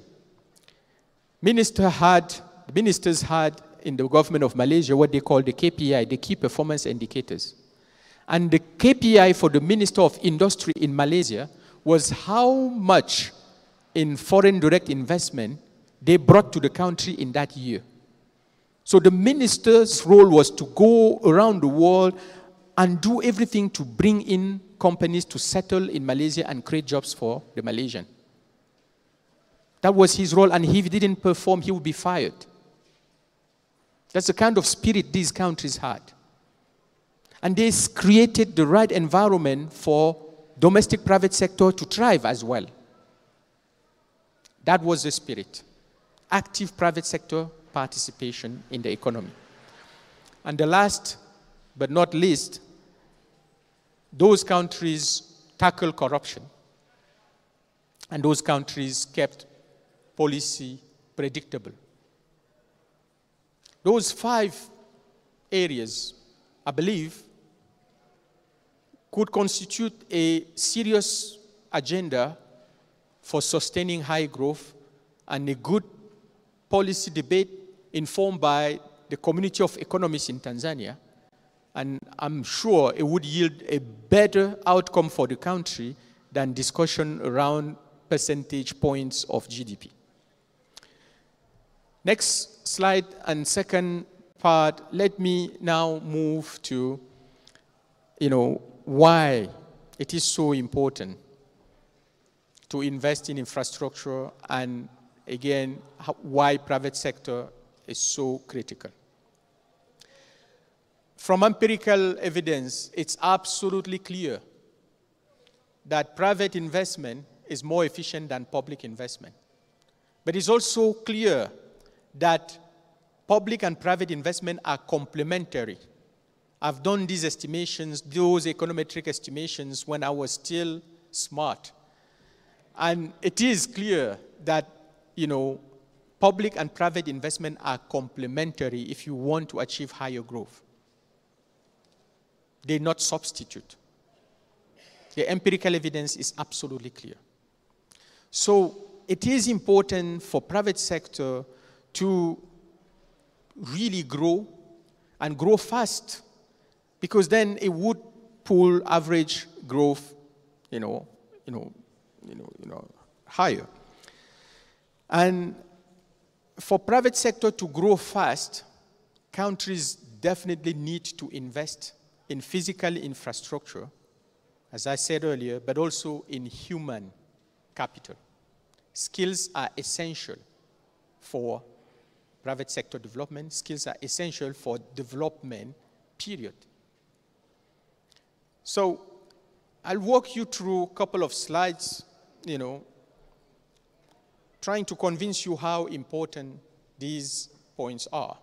ministers had in the government of Malaysia what they call the KPI, the Key Performance Indicators. And the KPI for the Minister of Industry in Malaysia was how much in foreign direct investment they brought to the country in that year. So the minister's role was to go around the world and do everything to bring in companies to settle in Malaysia and create jobs for the Malaysian. That was his role, and if he didn't perform, he would be fired. That's the kind of spirit these countries had. And they created the right environment for domestic private sector to thrive as well. That was the spirit. Active private sector participation in the economy. And the last but not least, those countries tackled corruption. And those countries kept policy predictable. Those 5 areas, I believe, could constitute a serious agenda for sustaining high growth and a good policy debate informed by the community of economists in Tanzania. And I'm sure it would yield a better outcome for the country than discussion around percentage points of GDP. Next slide and second part, let me now move to, why it is so important to invest in infrastructure and, again, why private sector is so critical. From empirical evidence, it's absolutely clear that private investment is more efficient than public investment. But it's also clear that public and private investment are complementary. I've done these estimations, those econometric estimations, when I was still smart. And it is clear that, public and private investment are complementary if you want to achieve higher growth. They not substitute. The empirical evidence is absolutely clear. So it is important for private sector to really grow and grow fast, because then it would pull average growth, higher. And for private sector to grow fast, countries definitely need to invest in physical infrastructure, as I said earlier, but also in human capital. Skills are essential for private sector development. Skills are essential for development, period. So I'll walk you through a couple of slides, trying to convince you how important these points are.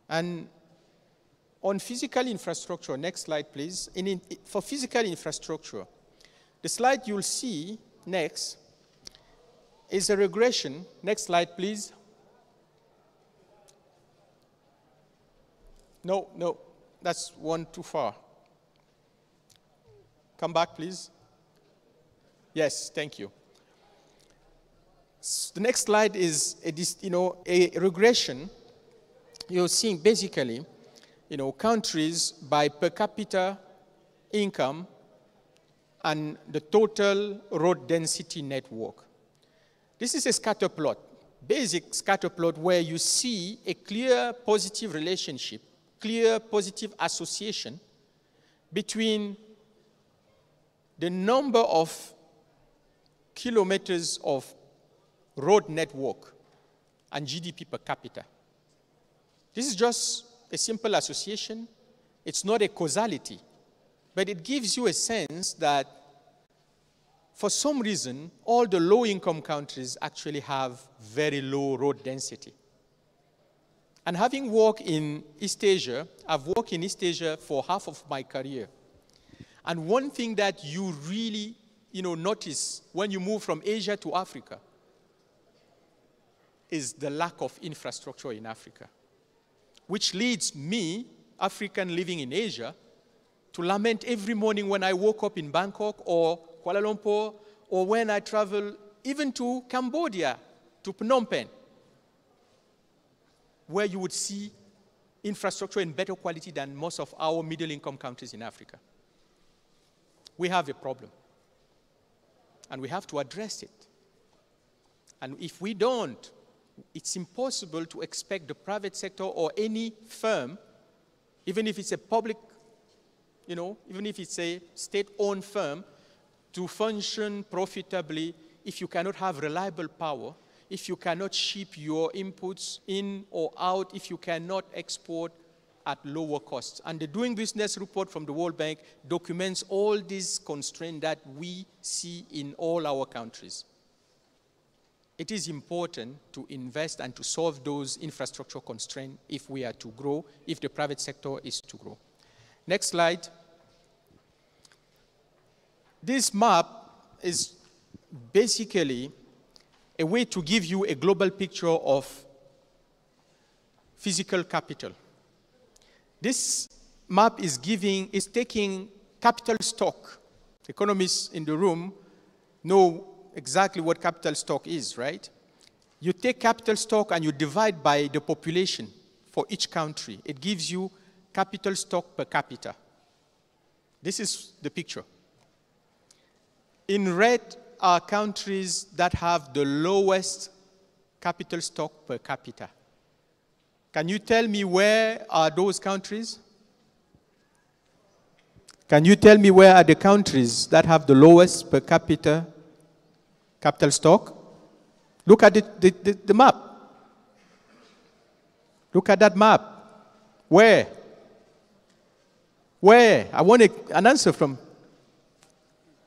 And on physical infrastructure, next slide, please. For physical infrastructure, the slide you'll see next is a regression. Next slide, please. No, that's one too far. Come back, please. Yes, thank you. The next slide is a regression. You're seeing basically, countries by per capita income and the total road density network. This is a scatter plot, basic scatter plot, where you see a clear positive relationship, clear positive association between the number of kilometers of road network and GDP per capita. This is just a simple association. It's not a causality, but it gives you a sense that for some reason, all the low-income countries actually have very low road density. And having worked in East Asia, I've worked in East Asia for half of my career. And one thing that you really, notice when you move from Asia to Africa is the lack of infrastructure in Africa, which leads me, African living in Asia, to lament every morning when I woke up in Bangkok or Kuala Lumpur, or when I travel even to Cambodia, to Phnom Penh, where you would see infrastructure in better quality than most of our middle-income countries in Africa. We have a problem, and we have to address it. And if we don't, it's impossible to expect the private sector or any firm, even if it's a public, even if it's a state-owned firm, to function profitably if you cannot have reliable power, if you cannot ship your inputs in or out, if you cannot export at lower costs. And the Doing Business report from the World Bank documents all these constraints that we see in all our countries. It is important to invest and to solve those infrastructure constraints if we are to grow, if the private sector is to grow. Next slide. This map is basically a way to give you a global picture of physical capital. This map is taking capital stock. Economists in the room know exactly what capital stock is, right? You take capital stock and you divide by the population for each country. It gives you capital stock per capita. This is the picture. In red are countries that have the lowest capital stock per capita. Can you tell me where are those countries? Can you tell me where are the countries that have the lowest per capita capital stock? Look at the map. Look at that map. Where? Where? I want an answer from.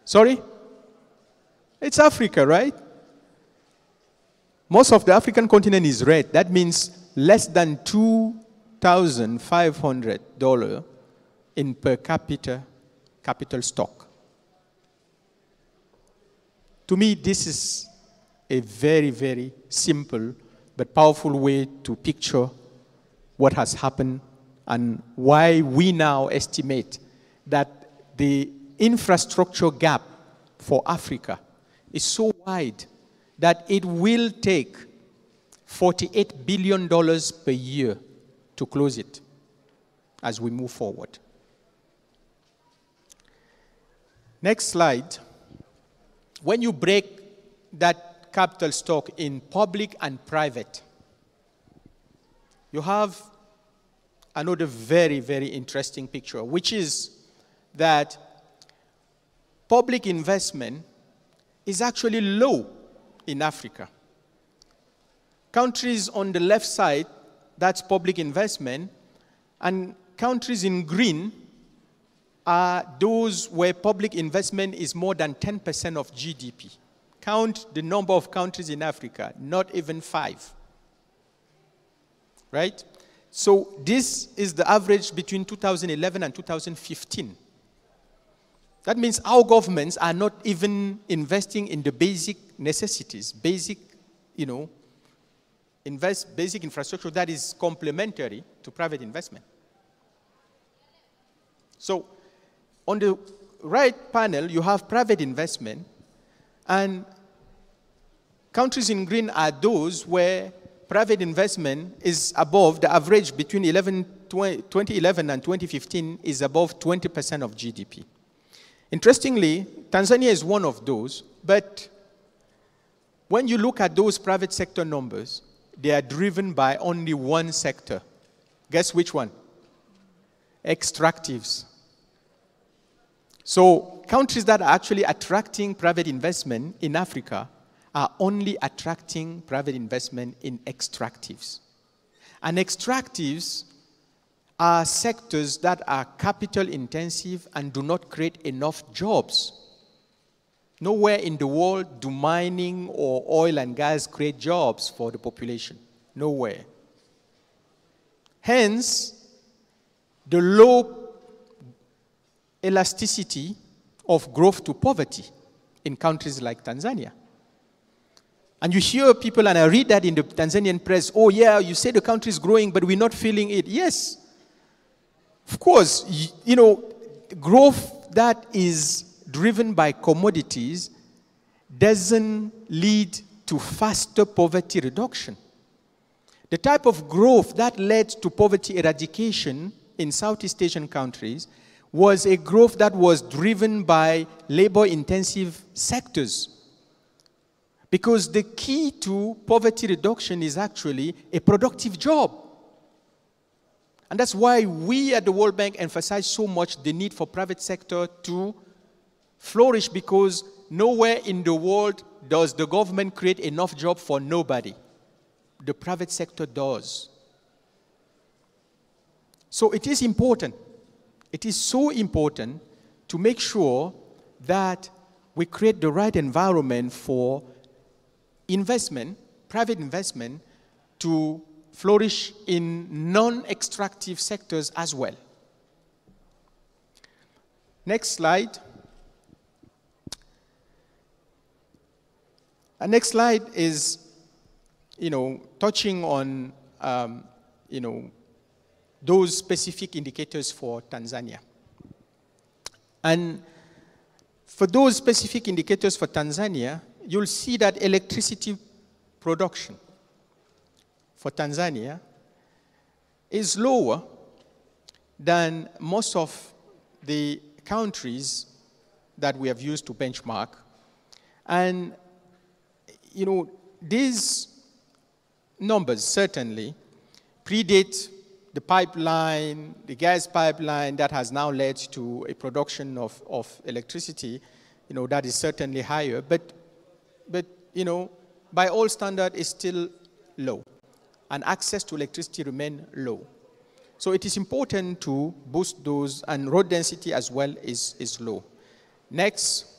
Sorry? It's Africa, right? Most of the African continent is red. That means less than $2,500 in per capita capital stock. To me, this is a very, very simple but powerful way to picture what has happened and why we now estimate that the infrastructure gap for Africa is so wide that it will take $48 billion per year to close it as we move forward. Next slide. When you break that capital stock in public and private, you have another very, very interesting picture, which is that public investment is actually low in Africa. Countries on the left side, that's public investment, and countries in green are those where public investment is more than 10% of GDP. Count the number of countries in Africa, not even 5. Right? So this is the average between 2011 and 2015. That means our governments are not even investing in the basic necessities, basic infrastructure that is complementary to private investment. So on the right panel, you have private investment, and countries in green are those where private investment is above the average between 2011 and 2015 is above 20% of GDP. Interestingly, Tanzania is one of those, but when you look at those private sector numbers, they are driven by only one sector. Guess which one? Extractives. So countries that are actually attracting private investment in Africa are only attracting private investment in extractives. And extractives are sectors that are capital intensive and do not create enough jobs. Nowhere in the world do mining or oil and gas create jobs for the population. Nowhere. Hence, the low elasticity of growth to poverty in countries like Tanzania. And you hear people, and I read that in the Tanzanian press, oh yeah, you say the country is growing, but we're not feeling it. Yes, of course, growth that is driven by commodities doesn't lead to faster poverty reduction. The type of growth that led to poverty eradication in Southeast Asian countries was a growth that was driven by labor-intensive sectors. Because the key to poverty reduction is actually a productive job. And that's why we at the World Bank emphasize so much the need for private sector to flourish, because nowhere in the world does the government create enough jobs for nobody. The private sector does. So it is important. It is so important to make sure that we create the right environment for investment, private investment, to flourish in non-extractive sectors as well. Next slide. The next slide is, touching on, those specific indicators for Tanzania. And for those specific indicators for Tanzania, you'll see that electricity production for Tanzania is lower than most of the countries that we have used to benchmark. And, these numbers certainly predate the pipeline, the gas pipeline that has now led to a production of electricity, that is certainly higher. But by all standards, it's still low. And access to electricity remain low. So it is important to boost those, and road density as well is low. Next.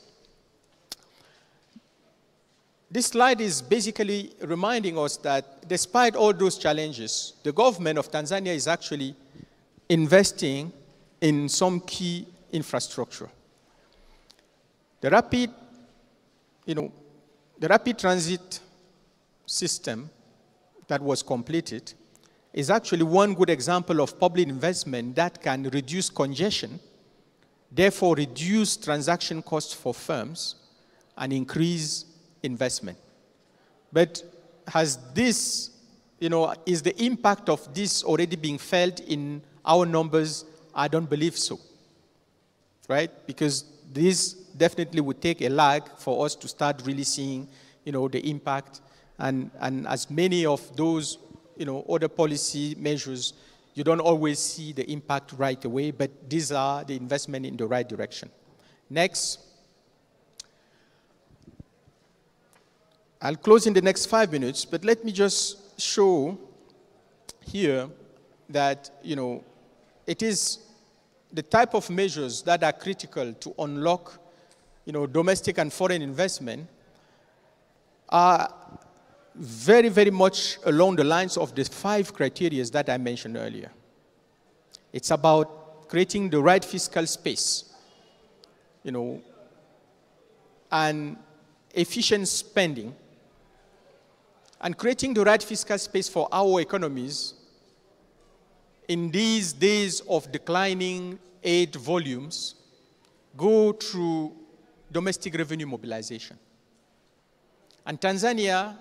this slide is basically reminding us that despite all those challenges, the government of Tanzania is actually investing in some key infrastructure. The rapid transit system that was completed is actually one good example of public investment that can reduce congestion, therefore reduce transaction costs for firms and increase investment. But has this, is the impact of this already being felt in our numbers? I don't believe so, right? Because this definitely would take a lag for us to start really seeing, the impact. And as many of those, other policy measures, you don't always see the impact right away, but these are the investment in the right direction. Next. I'll close in the next 5 minutes, but let me just show here that, it is the type of measures that are critical to unlock, domestic and foreign investment are very, very much along the lines of the 5 criteria that I mentioned earlier. It's about creating the right fiscal space, and efficient spending, and creating the right fiscal space for our economies in these days of declining aid volumes go through domestic revenue mobilization. And Tanzania,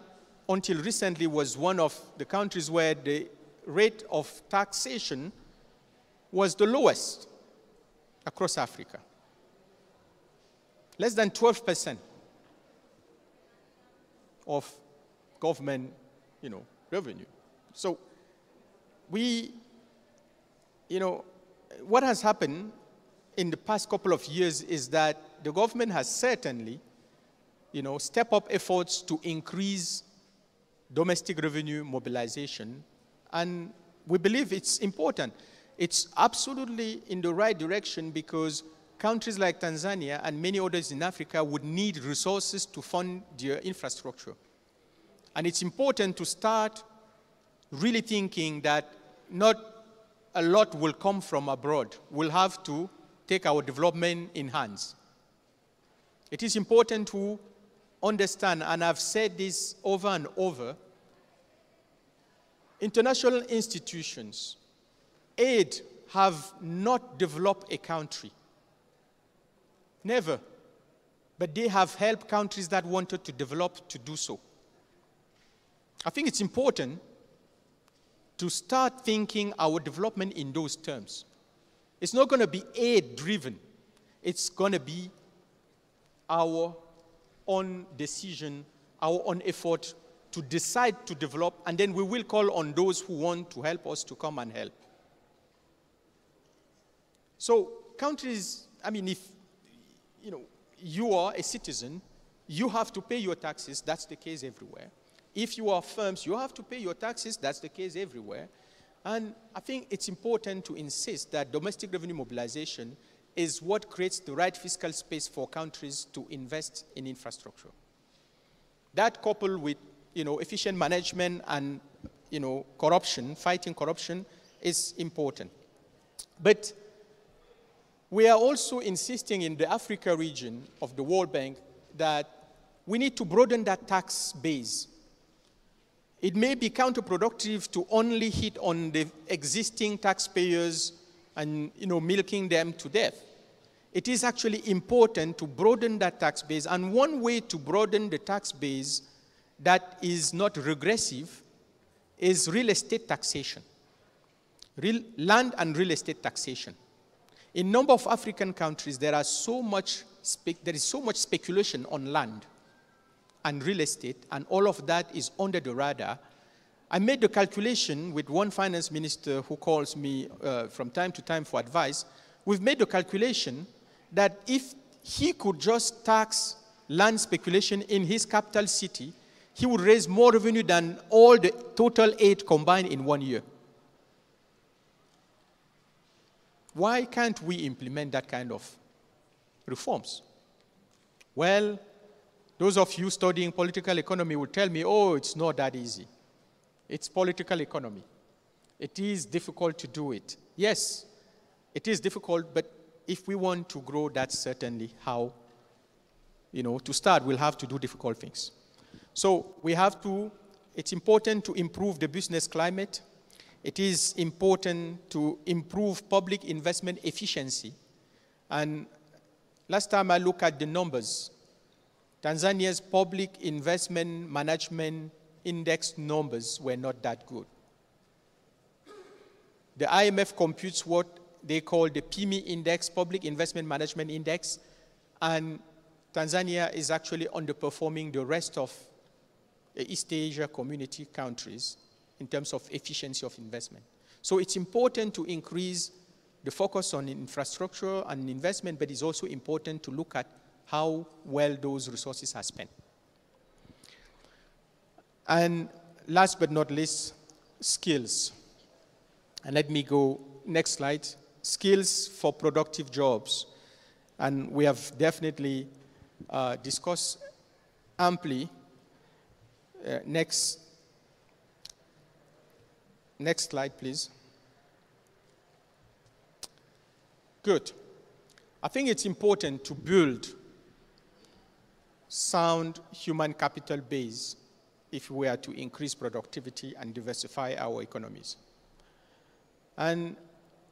until recently, was one of the countries where the rate of taxation was the lowest across Africa. Less than 12% of government, revenue. So what has happened in the past couple of years is that the government has certainly, stepped up efforts to increase domestic revenue mobilization, and we believe it's important. It's absolutely in the right direction because countries like Tanzania and many others in Africa would need resources to fund their infrastructure. And it's important to start really thinking that not a lot will come from abroad. We'll have to take our development in hands. It is important to understand, and I've said this over and over, international institutions, aid, have not developed a country. Never. But they have helped countries that wanted to develop to do so. I think it's important to start thinking our development in those terms. It's not going to be aid-driven. It's going to be our own decision, our own effort to decide to develop, and then we will call on those who want to help us to come and help. So countries, if you are a citizen, you have to pay your taxes. That's the case everywhere. If you are firms, you have to pay your taxes. That's the case everywhere. And I think it's important to insist that domestic revenue mobilization is what creates the right fiscal space for countries to invest in infrastructure. That coupled with, efficient management and, corruption, fighting corruption is important. But we are also insisting in the Africa region of the World Bank that we need to broaden that tax base. It may be counterproductive to only hit on the existing taxpayers and, milking them to death. It is actually important to broaden that tax base, and one way to broaden the tax base that is not regressive is real estate taxation, land and real estate taxation. In a number of African countries, there is so much speculation on land and real estate, and all of that is under the radar. I made the calculation with one finance minister who calls me from time to time for advice. We've made the calculation that if he could just tax land speculation in his capital city, he would raise more revenue than all the total aid combined in 1 year. Why can't we implement that kind of reforms? Well, Those of you studying political economy will tell me, oh, it's not that easy. It's political economy. It is difficult to do it. Yes, it is difficult, but if we want to grow, that's certainly how, to start, we'll have to do difficult things. So it's important to improve the business climate. It is important to improve public investment efficiency. And last time I looked at the numbers, Tanzania's public investment management index numbers were not that good. The IMF computes what they call the PIMI index, Public Investment Management Index, and Tanzania is actually underperforming the rest of the East Asia community countries in terms of efficiency of investment. So it's important to increase the focus on infrastructure and investment, but it's also important to look at how well those resources are spent. And last but not least, skills. And let me go, next slide, skills for productive jobs. And we have definitely discussed amply. Next slide, please. Good. I think it's important to build sound human capital base if we are to increase productivity and diversify our economies. And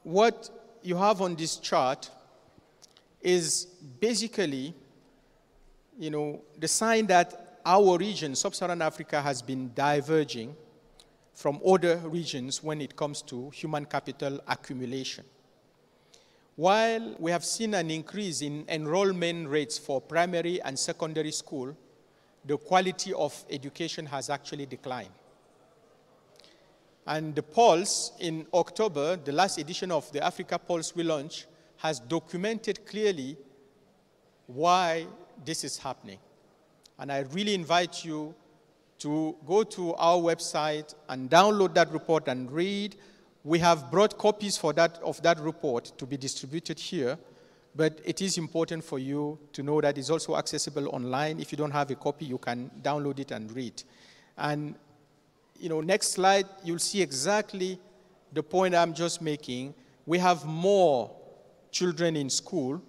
what you have on this chart is basically, the sign that our region, Sub-Saharan Africa, has been diverging from other regions when it comes to human capital accumulation. While we have seen an increase in enrollment rates for primary and secondary school, the quality of education has actually declined. And the Pulse in October, the last edition of the Africa Pulse we launched, has documented clearly why this is happening. And I really invite you to go to our website and download that report and read. We have brought copies of that report to be distributed here, but it is important for you to know that it's also accessible online. If you don't have a copy, you can download it and read. And next slide, you'll see exactly the point I'm just making. We have more children in school,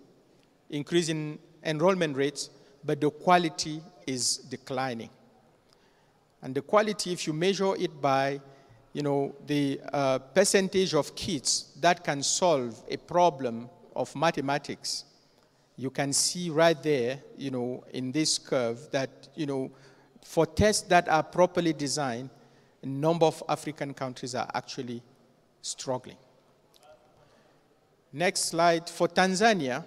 increase in enrollment rates, but the quality is declining. And the quality, if you measure it by the percentage of kids that can solve a problem of mathematics, you can see right there, in this curve that, for tests that are properly designed, a number of African countries are actually struggling. Next slide. For Tanzania,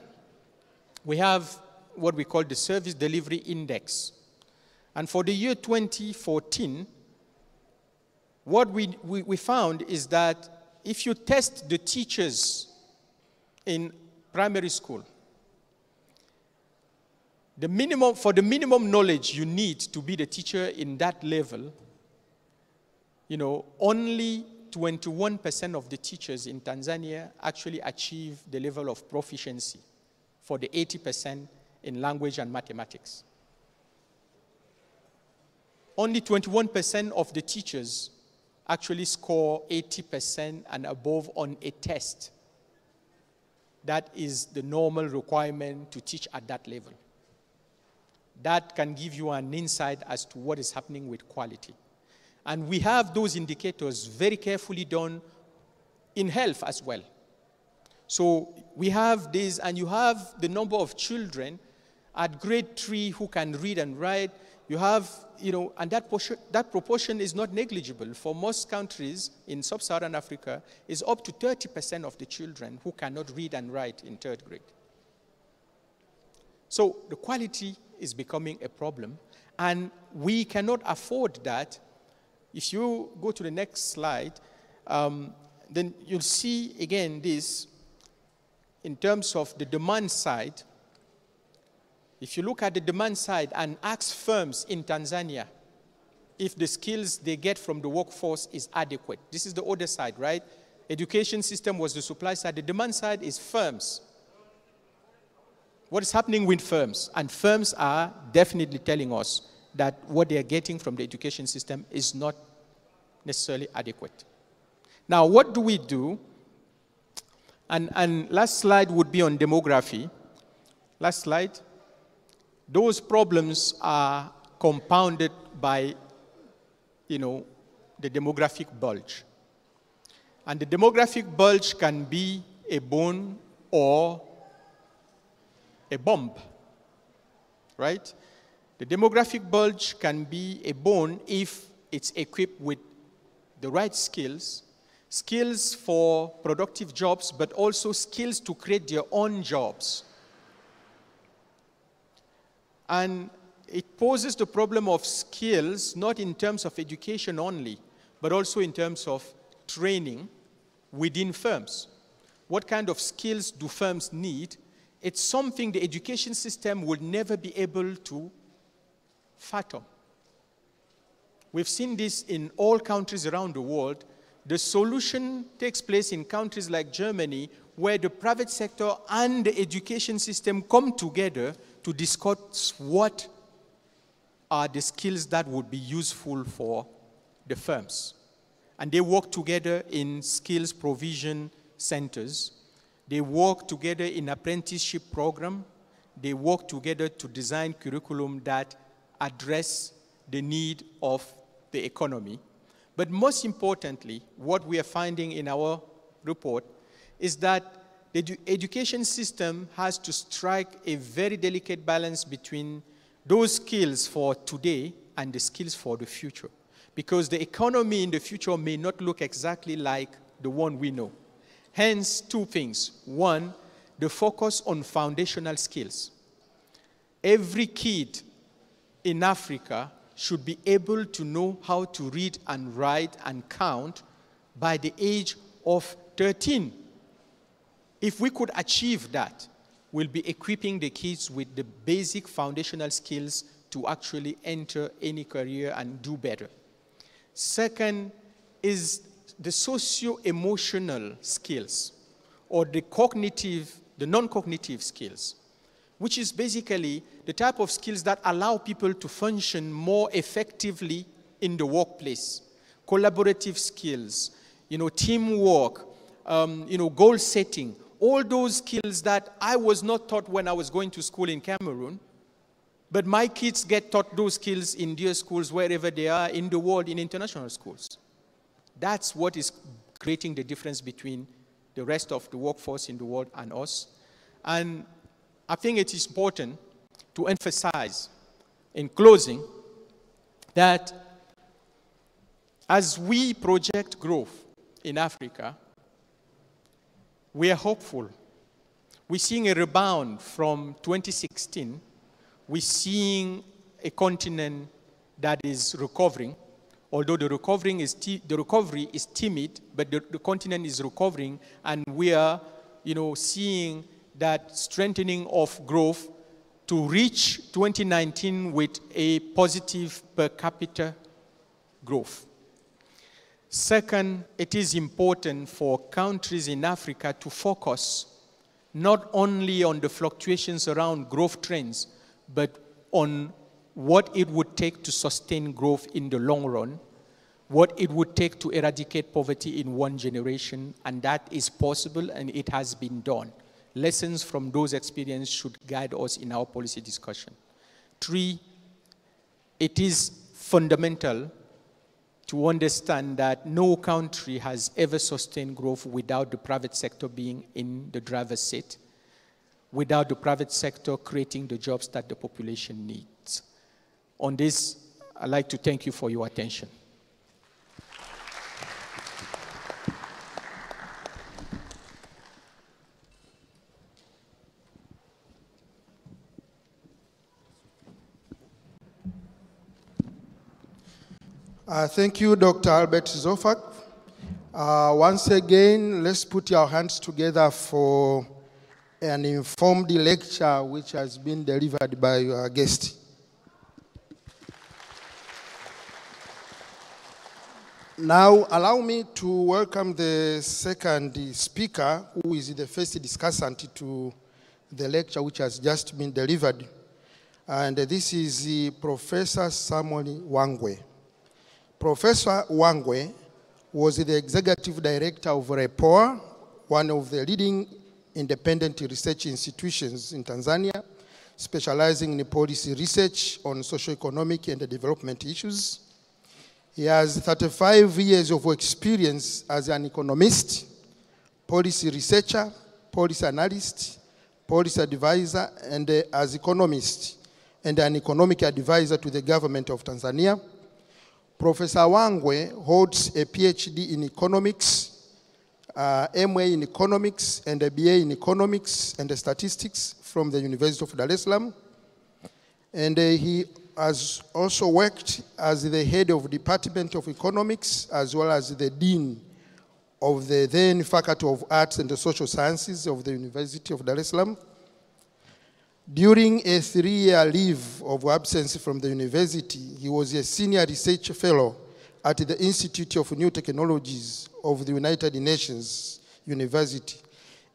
we have what we call the Service Delivery Index. And for the year 2014, what we found is that if you test the teachers in primary school, for the minimum knowledge you need to be the teacher in that level, only 21% of the teachers in Tanzania actually achieve the level of proficiency for the 80% in language and mathematics. Only 21% of the teachers actually score 80% and above on a test. That is the normal requirement to teach at that level. That can give you an insight as to what is happening with quality. And we have those indicators very carefully done in health as well. So we have this, and you have the number of children at grade 3 who can read and write. You have, and that proportion is not negligible. For most countries in Sub-Saharan Africa, is up to 30% of the children who cannot read and write in 3rd grade. So the quality is becoming a problem, and we cannot afford that. If you go to the next slide, then you'll see again this in terms of the demand side. If you look at the demand side and ask firms in Tanzania if the skills they get from the workforce is adequate. This is the other side, right? Education system was the supply side. The demand side is firms. what is happening with firms. And firms are definitely telling us that what they are getting from the education system is not necessarily adequate. Now, what do we do? And last slide would be on demography. Last slide. Those problems are compounded by, the demographic bulge. And the demographic bulge can be a bone or a bomb, right? The demographic bulge can be a bone if it's equipped with the right skills, skills for productive jobs, but also skills to create their own jobs. And it poses the problem of skills, not in terms of education only, but also in terms of training within firms. What kind of skills do firms need? It's something the education system will never be able to fathom. We've seen this in all countries around the world. The solution takes place in countries like Germany, where the private sector and the education system come together to discuss what are the skills that would be useful for the firms. And they work together in skills provision centers. They work together in apprenticeship program. They work together to design curriculum that address the need of the economy. But most importantly, what we are finding in our report is that the education system has to strike a very delicate balance between those skills for today and the skills for the future. Because the economy in the future may not look exactly like the one we know. Hence, two things. One, the focus on foundational skills. Every kid in Africa should be able to know how to read and write and count by the age of 13. If we could achieve that, we'll be equipping the kids with the basic foundational skills to actually enter any career and do better. Second is the socio-emotional skills, or the non-cognitive skills, which is basically the type of skills that allow people to function more effectively in the workplace. Collaborative skills, teamwork, goal setting, all those skills that I was not taught when I was going to school in Cameroon, but my kids get taught those skills in their schools wherever they are in the world, in international schools. That's what is creating the difference between the rest of the workforce in the world and us. And I think it is important to emphasize, in closing, that as we project growth in Africa, we are hopeful. We're seeing a rebound from 2016. We're seeing a continent that is recovering. Although the recovery is timid, but the continent is recovering, and we are, seeing that strengthening of growth to reach 2019 with a positive per capita growth. Second, it is important for countries in Africa to focus not only on the fluctuations around growth trends, but on what it would take to sustain growth in the long run, what it would take to eradicate poverty in one generation, and that is possible and it has been done. Lessons from those experiences should guide us in our policy discussion. 3, it is fundamental to understand that no country has ever sustained growth without the private sector being in the driver's seat, without the private sector creating the jobs that the population needs. On this, I'd like to thank you for your attention. Thank you, Dr. Albert Surfac. Once again, let's put our hands together for an informed lecture which has been delivered by our guest. Now, allow me to welcome the second speaker, who is the first discussant to the lecture which has just been delivered. And this is Professor Samuel Wangwe. Professor Wangwe was the executive director of REPOA, one of the leading independent research institutions in Tanzania, specializing in policy research on socio-economic and development issues. He has 35 years of experience as an economist, policy researcher, policy analyst, policy advisor, and as economist, and an economic advisor to the government of Tanzania. Professor Wangwe holds a PhD in economics, MA in economics, and a BA in economics and statistics from the University of Dar es Salaam. And he has also worked as the head of Department of Economics, as well as the dean of the then Faculty of Arts and the Social Sciences of the University of Dar es Salaam. During a 3-year leave of absence from the university, he was a senior research fellow at the Institute of New Technologies of the United Nations University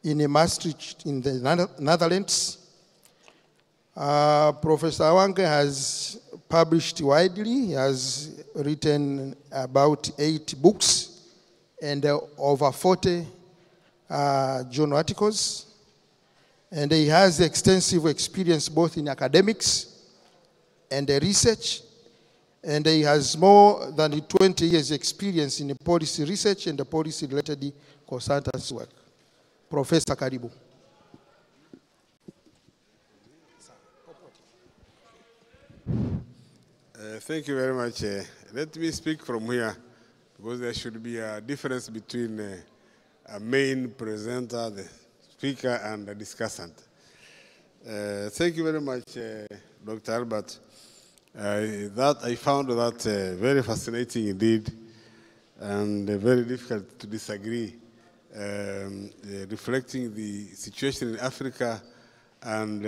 in Maastricht in the Netherlands. Professor Wangwe has published widely. He has written about 8 books and over 40 journal articles. And he has extensive experience both in academics and research. And he has more than 20 years experience in policy research and policy-related consultancy work. Professor Karibu. Thank you very much. Let me speak from here, because there should be a difference between a main presenter, the speaker, and the discussant. Thank you very much, Dr. Albert. I found that very fascinating indeed, and very difficult to disagree, reflecting the situation in Africa and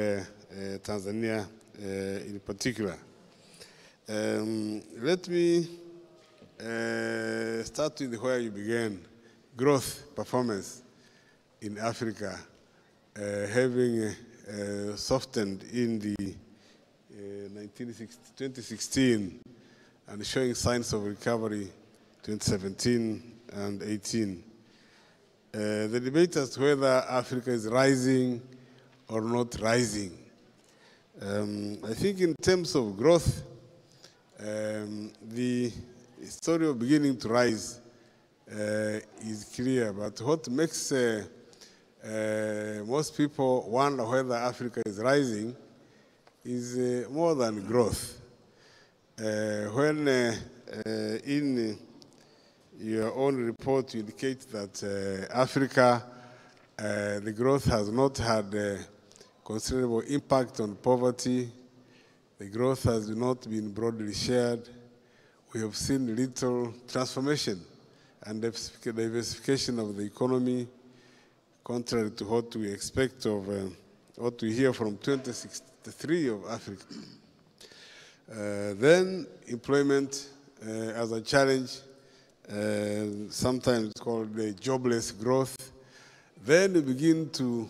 Tanzania in particular. Let me start with where you began, growth performance in Africa, having softened in the 2016 and showing signs of recovery 2017 and 18. The debate as to whether Africa is rising or not rising. I think in terms of growth, the story of beginning to rise is clear, but what makes most people wonder whether Africa is rising is more than growth. When in your own report you indicate that Africa, the growth has not had a considerable impact on poverty, the growth has not been broadly shared, we have seen little transformation and diversification of the economy, contrary to what we expect of what we hear from 2063 of Africa. Then employment as a challenge, sometimes called the jobless growth. Then we begin to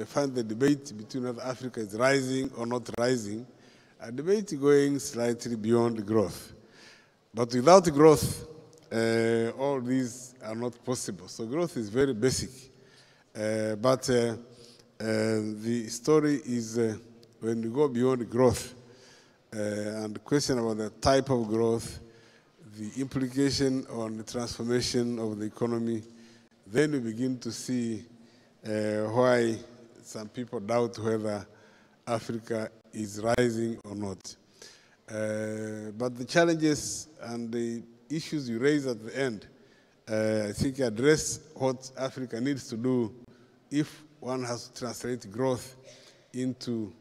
find the debate between whether Africa is rising or not rising, a debate going slightly beyond growth. But without growth, all these are not possible. So growth is very basic. But the story is when you go beyond growth and the question about the type of growth, the implication on the transformation of the economy, then we begin to see why some people doubt whether Africa is rising or not. But the challenges and the issues you raise at the end, I think address what Africa needs to do if one has to translate growth into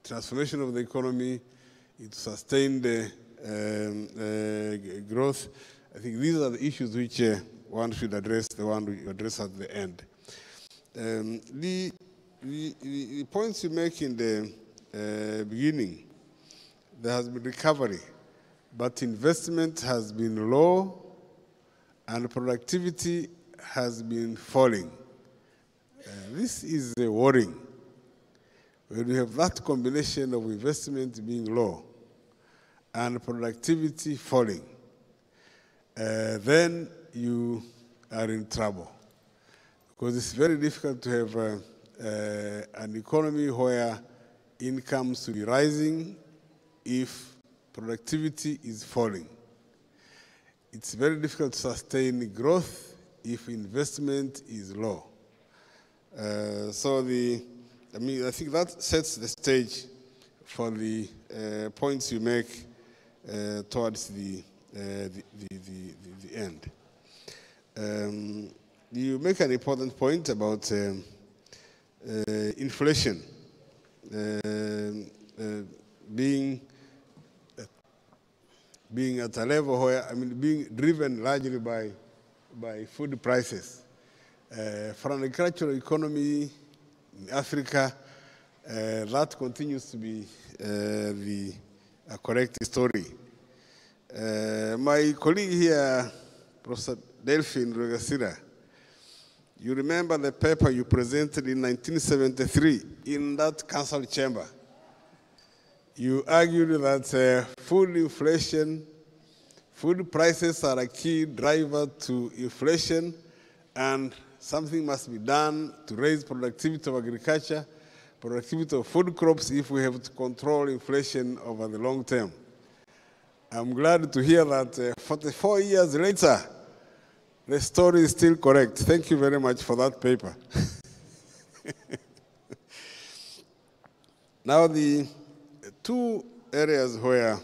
transformation of the economy, into sustained growth. I think these are the issues which one should address, the one we address at the end. The points you make in the beginning, there has been recovery, but investment has been low and productivity has been falling. This is worrying. When you have that combination of investment being low and productivity falling, then you are in trouble. Because it's very difficult to have an economy where incomes will be rising if productivity is falling. It's very difficult to sustain growth if investment is low. I think that sets the stage for the points you make towards the end. You make an important point about inflation being at a level where, being driven largely by food prices. For an agricultural economy in Africa, that continues to be a correct story. My colleague here, Professor Delphine Rwekaza, you remember the paper you presented in 1973 in that council chamber. You argued that food inflation, food prices are a key driver to inflation, and something must be done to raise productivity of agriculture, productivity of food crops if we have to control inflation over the long term. I'm glad to hear that 44 years later, the story is still correct. Thank you very much for that paper. Now, the two areas where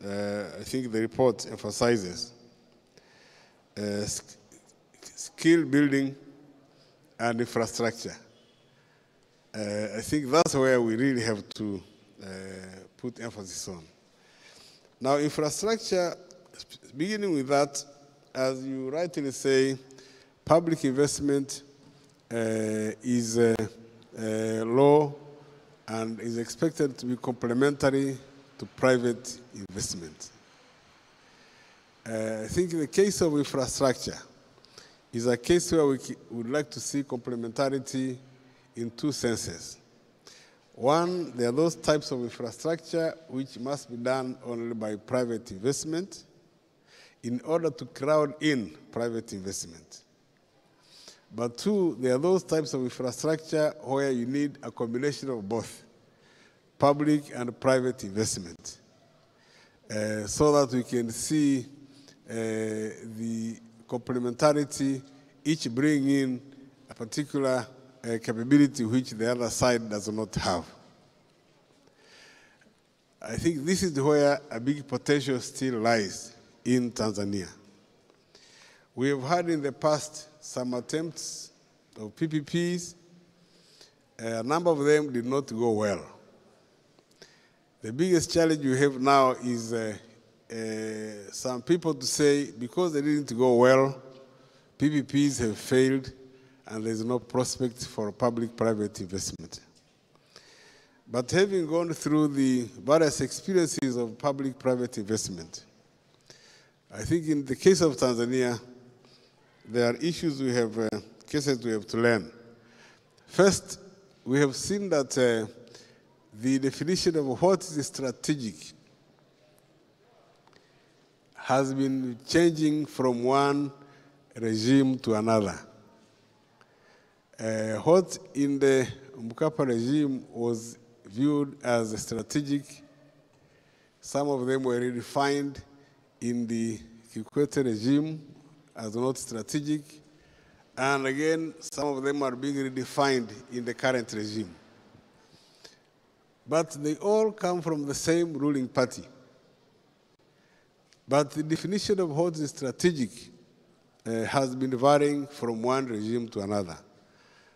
I think the report emphasizes skill building and infrastructure. I think that's where we really have to put emphasis on. Now, infrastructure, beginning with that, as you rightly say, public investment is low and is expected to be complementary to private investment. I think in the case of infrastructure is a case where we would like to see complementarity in two senses. One, there are those types of infrastructure which must be done only by private investment in order to crowd in private investment. But two, there are those types of infrastructure where you need a combination of both, public and private investment, so that we can see the complementarity, each bring in a particular capability which the other side does not have. I think this is where a big potential still lies in Tanzania. We have had in the past some attempts of PPPs. A number of them did not go well. The biggest challenge you have now is some people to say, because they didn't go well, PPPs have failed, and there's no prospect for public-private investment. But having gone through the various experiences of public-private investment, I think in the case of Tanzania, there are issues we have, cases we have to learn. First, we have seen that the definition of what is strategic has been changing from one regime to another. What in the Mkapa regime was viewed as strategic, some of them were redefined in the Kikwete regime as not strategic, and again, some of them are being redefined in the current regime. But they all come from the same ruling party. But the definition of what is strategic has been varying from one regime to another.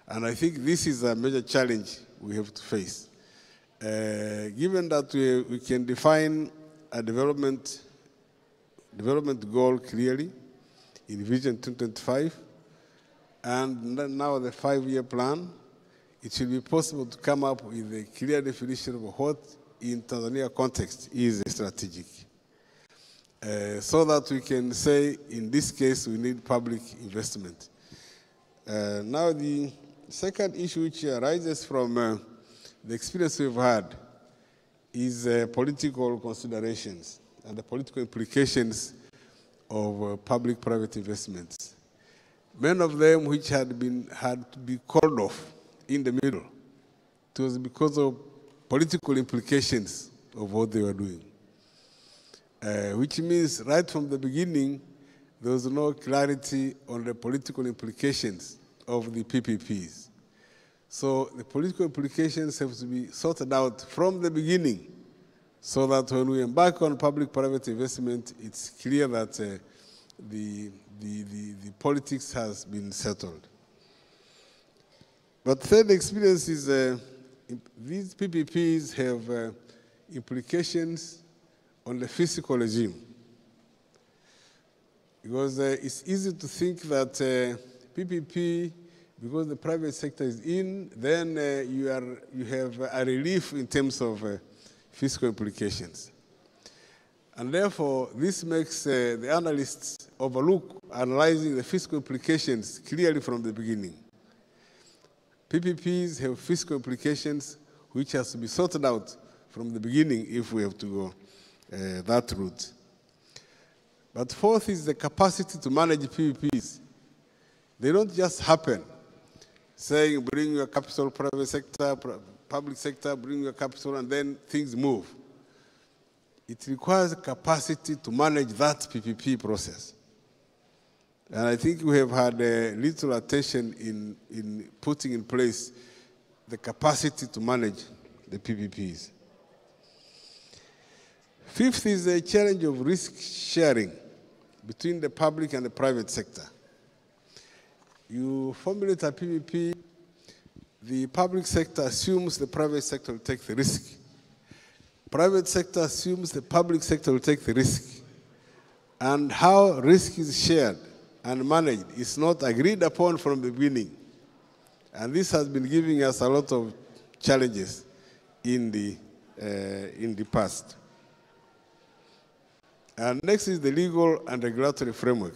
And I think this is a major challenge we have to face. Given that we can define a development goal clearly in Vision 2025, and now the 5-year plan, it should be possible to come up with a clear definition of what, in Tanzania context, is strategic. So that we can say, in this case, we need public investment. Now, second issue which arises from the experience we've had is political considerations and the political implications of public-private investments. Many of them which had to be called off in the middle. It was because of political implications of what they were doing. Which means right from the beginning, there was no clarity on the political implications of the PPPs. So the political implications have to be sorted out from the beginning so that when we embark on public-private investment, it's clear that the politics has been settled. But third experience is these PPPs have implications on the fiscal regime. Because it's easy to think that PPP, because the private sector is in, then you have a relief in terms of fiscal implications. And therefore, this makes the analysts overlook analyzing the fiscal implications clearly from the beginning. PPPs have fiscal implications which has to be sorted out from the beginning if we have to go that route. But fourth is the capacity to manage PPPs. They don't just happen, saying bring your capital, private sector, public sector, bring your capital, and then things move. It requires capacity to manage that PPP process. And I think we have had little attention in putting in place the capacity to manage the PPPs. Fifth is the challenge of risk sharing between the public and the private sector. You formulate a PPP, the public sector assumes the private sector will take the risk. Private sector assumes the public sector will take the risk. And how risk is shared and managed is not agreed upon from the beginning. And this has been giving us a lot of challenges in the past. And next is the legal and regulatory framework.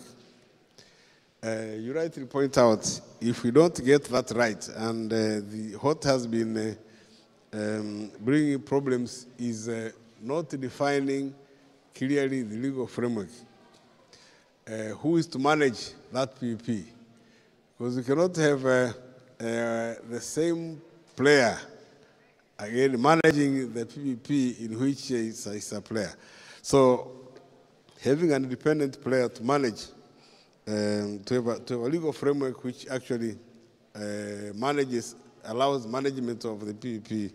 You rightly point out, if we don't get that right, and what has been bringing problems is not defining clearly the legal framework. Who is to manage that PPP? Because we cannot have the same player, again, managing the PPP in which is a player. So having an independent player to manage, to have a legal framework which actually allows management of the PPP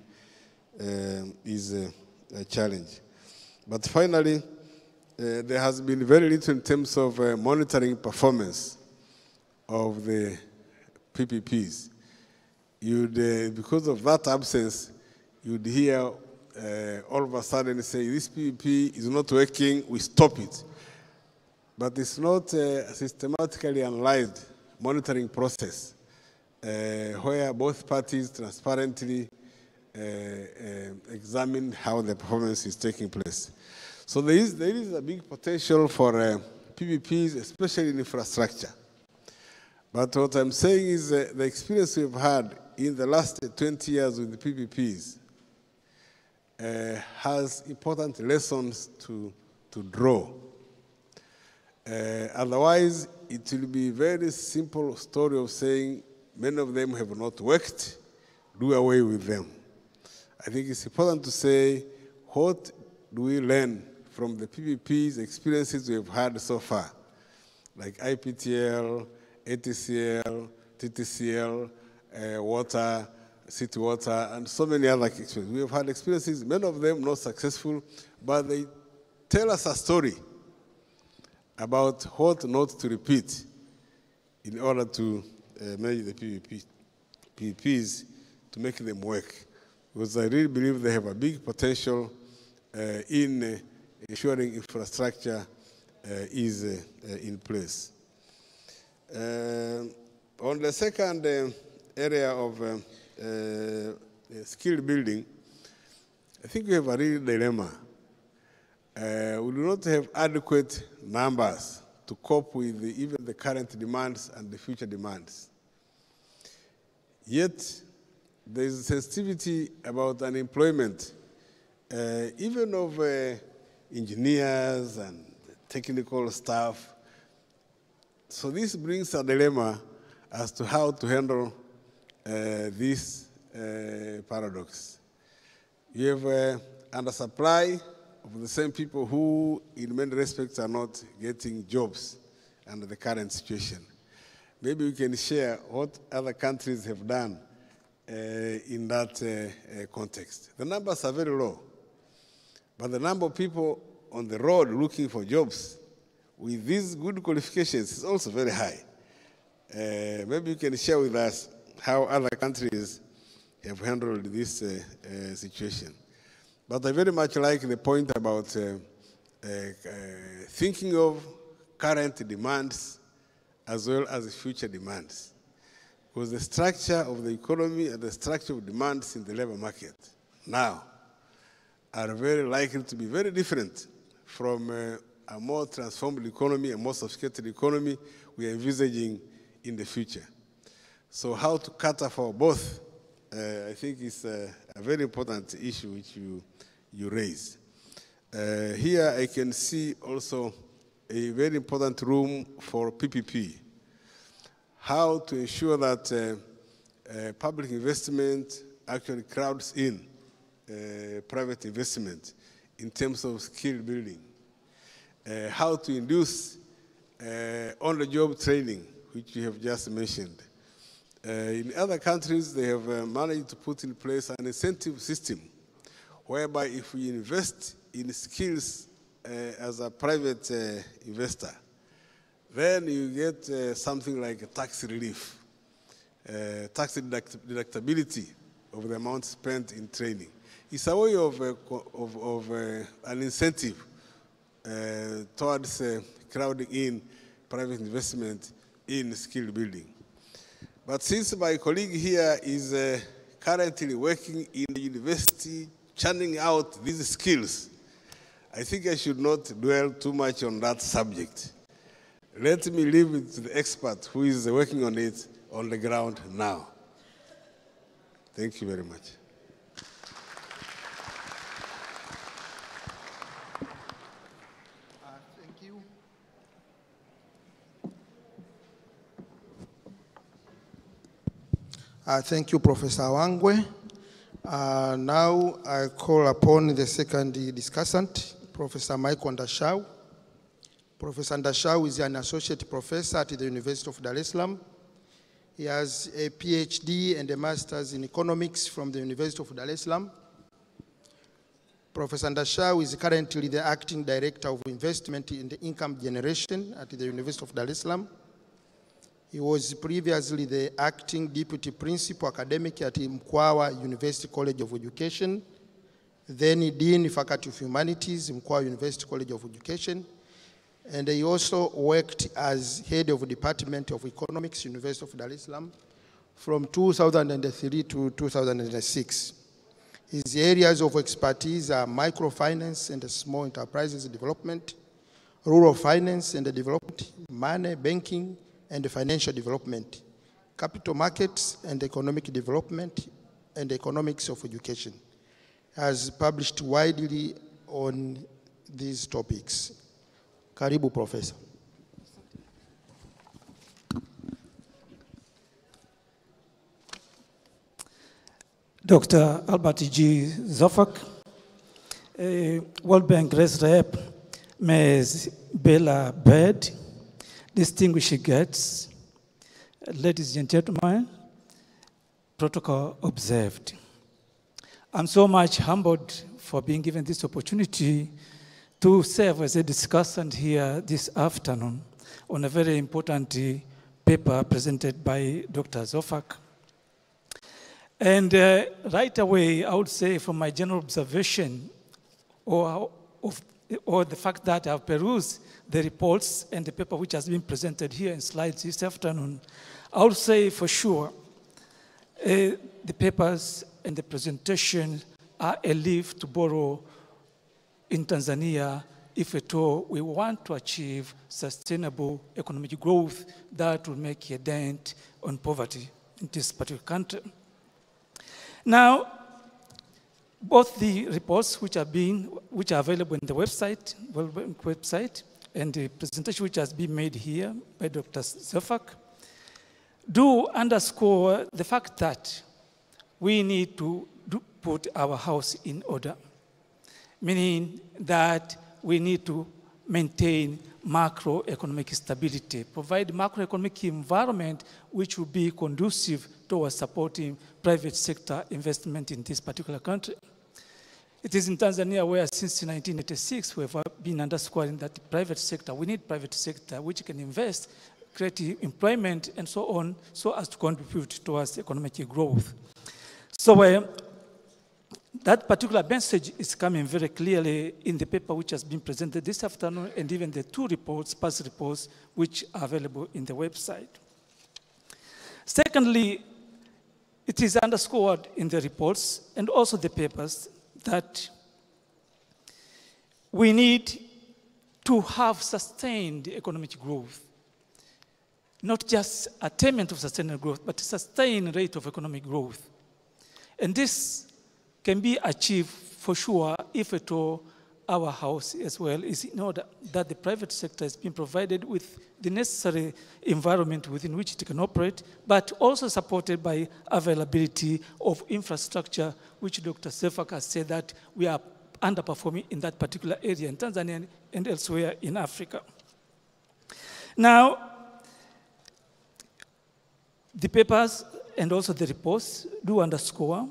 is a challenge. But finally, there has been very little in terms of monitoring performance of the PPPs. Because of that absence, you'd hear all of a sudden say, this PPP is not working, we stop it. But it's not a systematically analyzed monitoring process where both parties transparently examine how the performance is taking place. So there is a big potential for PPPs, especially in infrastructure. But what I'm saying is the experience we've had in the last 20 years with the PPPs has important lessons to draw. Otherwise, it will be a very simple story of saying many of them have not worked, do away with them. I think it's important to say, what do we learn from the PPP's experiences we've had so far, like IPTL, ATCL, TTCL, water, city water, and so many other experiences. We have had experiences, many of them not successful, but they tell us a story about what not to repeat in order to manage the PPPs to make them work. Because I really believe they have a big potential in ensuring infrastructure is in place. On the second area of skill building, I think we have a real dilemma. We do not have adequate numbers to cope with even the current demands and the future demands. Yet, there is sensitivity about unemployment, even of engineers and technical staff. So this brings a dilemma as to how to handle this paradox. You have undersupply of the same people who, in many respects, are not getting jobs under the current situation. Maybe we can share what other countries have done in that context. The numbers are very low, but the number of people on the road looking for jobs with these good qualifications is also very high. Maybe you can share with us how other countries have handled this situation. But I very much like the point about thinking of current demands as well as future demands. Because the structure of the economy and the structure of demands in the labor market now are very likely to be very different from a more transformed economy, a more sophisticated economy we are envisaging in the future. So how to cater for both, I think is a very important issue which you raise. Here I can see also a very important room for PPP. How to ensure that public investment actually crowds in private investment in terms of skill building. How to induce on-the-job training, which you have just mentioned. In other countries, they have managed to put in place an incentive system whereby if we invest in skills as a private investor, then you get something like a tax relief, tax deductibility of the amount spent in training. It's a way of an incentive towards crowding in private investment in skill building. But since my colleague here is currently working in the university, churning out these skills, I think I should not dwell too much on that subject. Let me leave it to the expert who is working on it on the ground now. Thank you very much. Thank you. Thank you, Professor Wangwe. Now I call upon the second discussant, Professor Michael Ndashau. Professor Ndashau is an associate professor at the University of Dar es Salaam. He has a PhD and a master's in economics from the University of Dar es Salaam. Professor Ndashau is currently the acting director of investment in the income generation at the University of Dar es Salaam. He was previously the acting deputy principal academic at Mkwawa University College of Education, then Dean Faculty of Humanities, Mkwawa University College of Education, and he also worked as head of the Department of Economics, University of Dar es Salaam, from 2003 to 2006. His areas of expertise are microfinance and small enterprises development, rural finance and development, money, banking, and financial development, capital markets and economic development, and economics of education. He has published widely on these topics. Karibu, Professor. Dr. Albert G. Surfac, World Bank Grace Rep, Ms. Bella Bird, distinguished guests, ladies and gentlemen, protocol observed. I'm so much humbled for being given this opportunity to serve as a discussant here this afternoon on a very important paper presented by Dr. Surfac. And right away, I would say from my general observation or the fact that I've perused the reports and the paper which has been presented here in slides this afternoon, I would say for sure the papers and the presentation are a leaf to borrow in Tanzania if at all we want to achieve sustainable economic growth that will make a dent on poverty. in this particular country. Now, both the reports which are available in the website, World Bank website, and the presentation which has been made here by Dr. Surfac, do underscore the fact that we need to put our house in order, meaning that we need to maintain macroeconomic stability, provide macroeconomic environment which will be conducive towards supporting private sector investment in this particular country. It is in Tanzania where since 1986 we have been underscoring that the private sector, we need private sector which can invest, create employment and so on, so as to contribute towards economic growth. So that particular message is coming very clearly in the paper which has been presented this afternoon, and even the two reports, past reports, which are available in the website. Secondly, it is underscored in the reports and also the papers that we need to have sustained economic growth. Not just attainment of sustained growth, but sustained rate of economic growth. And this can be achieved for sure if at all our house as well is in order, that the private sector has been provided with the necessary environment within which it can operate, but also supported by availability of infrastructure, which Dr. Surfac has said that we are underperforming in that particular area in Tanzania and elsewhere in Africa. Now, the papers and also the reports do underscore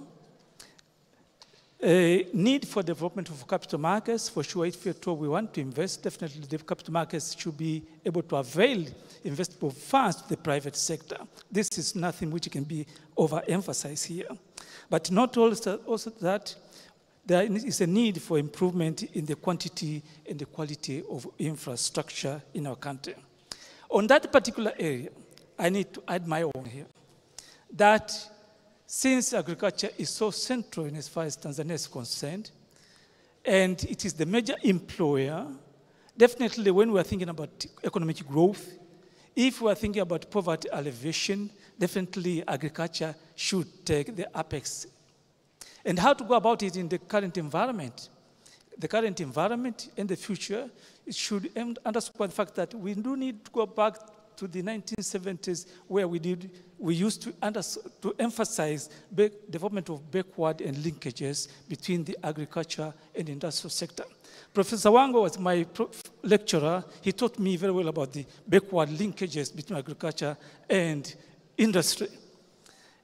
a need for development of capital markets. For sure, if at all we want to invest, definitely the capital markets should be able to avail investable funds to the private sector. This is nothing which can be overemphasized here. But not also that there is a need for improvement in the quantity and the quality of infrastructure in our country. On that particular area, I need to add my own here, that since agriculture is so central in as far as Tanzania is concerned, and it is the major employer, definitely when we are thinking about economic growth, if we are thinking about poverty alleviation, definitely agriculture should take the apex. And how to go about it in the current environment? The current environment in the future, it should underscore the fact that we do need to go back to the 1970s, where we used to emphasize development of backward and linkages between the agriculture and industrial sector. Professor Wangwe was my lecturer. He taught me very well about the backward linkages between agriculture and industry.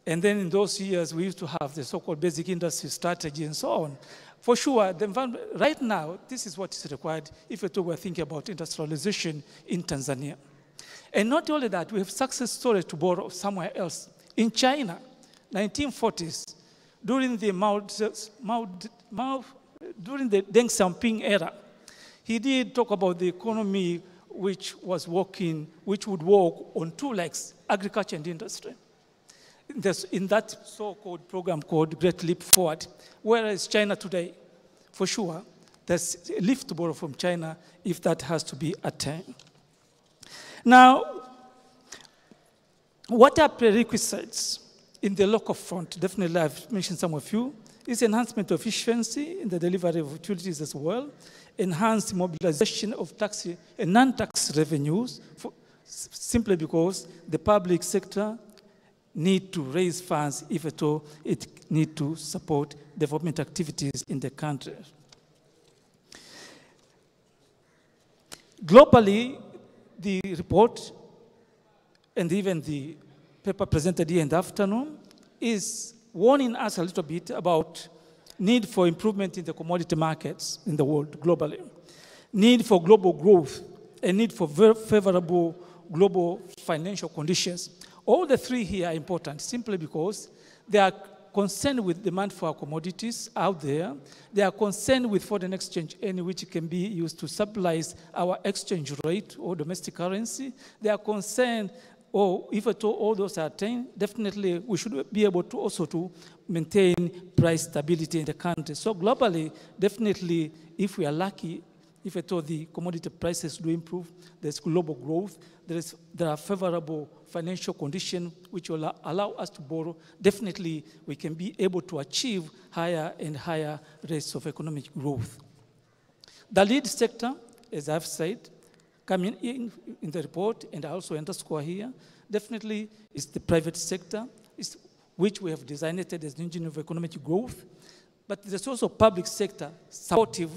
And then in those years, we used to have the so-called basic industry strategy and so on. For sure, the environment, right now, this is what is required if at all we're thinking about industrialization in Tanzania. And not only that, we have success stories to borrow somewhere else. In China, 1940s, during the Deng Xiaoping era, he did talk about the economy which would walk on two legs, agriculture and industry. In that so-called program called Great Leap Forward. Whereas China today, for sure, there's a lift to borrow from China if that has to be attained. Now, what are prerequisites in the local front? Definitely, I've mentioned some of you. Is enhancement of efficiency in the delivery of utilities as well, enhanced mobilization of tax and non-tax revenues, simply because the public sector need to raise funds if at all it need to support development activities in the country. Globally, the report and even the paper presented here in the afternoon is warning us a little bit about need for improvement in the commodity markets in the world globally, need for global growth, and need for very favorable global financial conditions. All the three here are important simply because they are concerned with demand for our commodities out there. They are concerned with foreign exchange, which can be used to stabilize our exchange rate or domestic currency. They are concerned, or if at all those are attained, definitely we should be able to also to maintain price stability in the country. So globally, definitely, if we are lucky, if at all the commodity prices do improve, there's global growth, there are favorable financial conditions which will allow us to borrow, definitely we can be able to achieve higher and higher rates of economic growth. The lead sector, as I've said, coming in the report, and I also underscore here, definitely is the private sector, which we have designated as the engine of economic growth. But there's also public sector, supportive,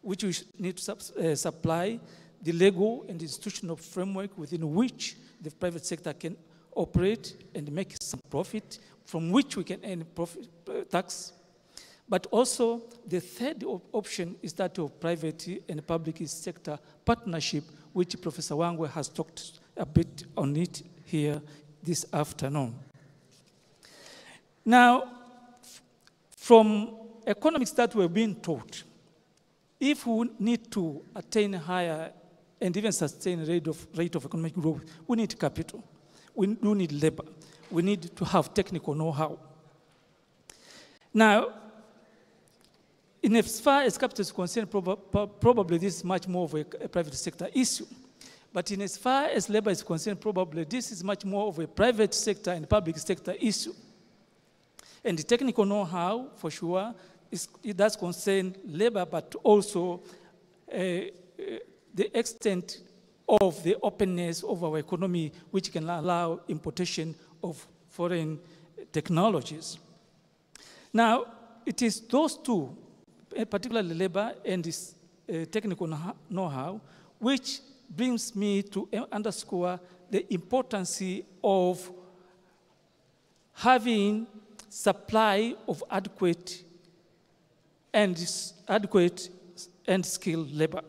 which we need to supply the legal and institutional framework within which the private sector can operate and make some profit, from which we can earn profit, tax. But also, the third option is that of private and public sector partnership, which Professor Wangwe has talked a bit on it here this afternoon. Now, from economics that we're being taught, if we need to attain higher and even sustain rate of economic growth, we need capital. We do need labor. We need to have technical know-how. Now, in as far as capital is concerned, probably this is much more of a private sector issue. But in as far as labor is concerned, probably this is much more of a private sector and public sector issue. And the technical know-how, for sure, it does concern labor, but also the extent of the openness of our economy, which can allow importation of foreign technologies. Now, it is those two, particularly labor and this technical know-how, which brings me to underscore the importance of having supply of adequate and skilled labor.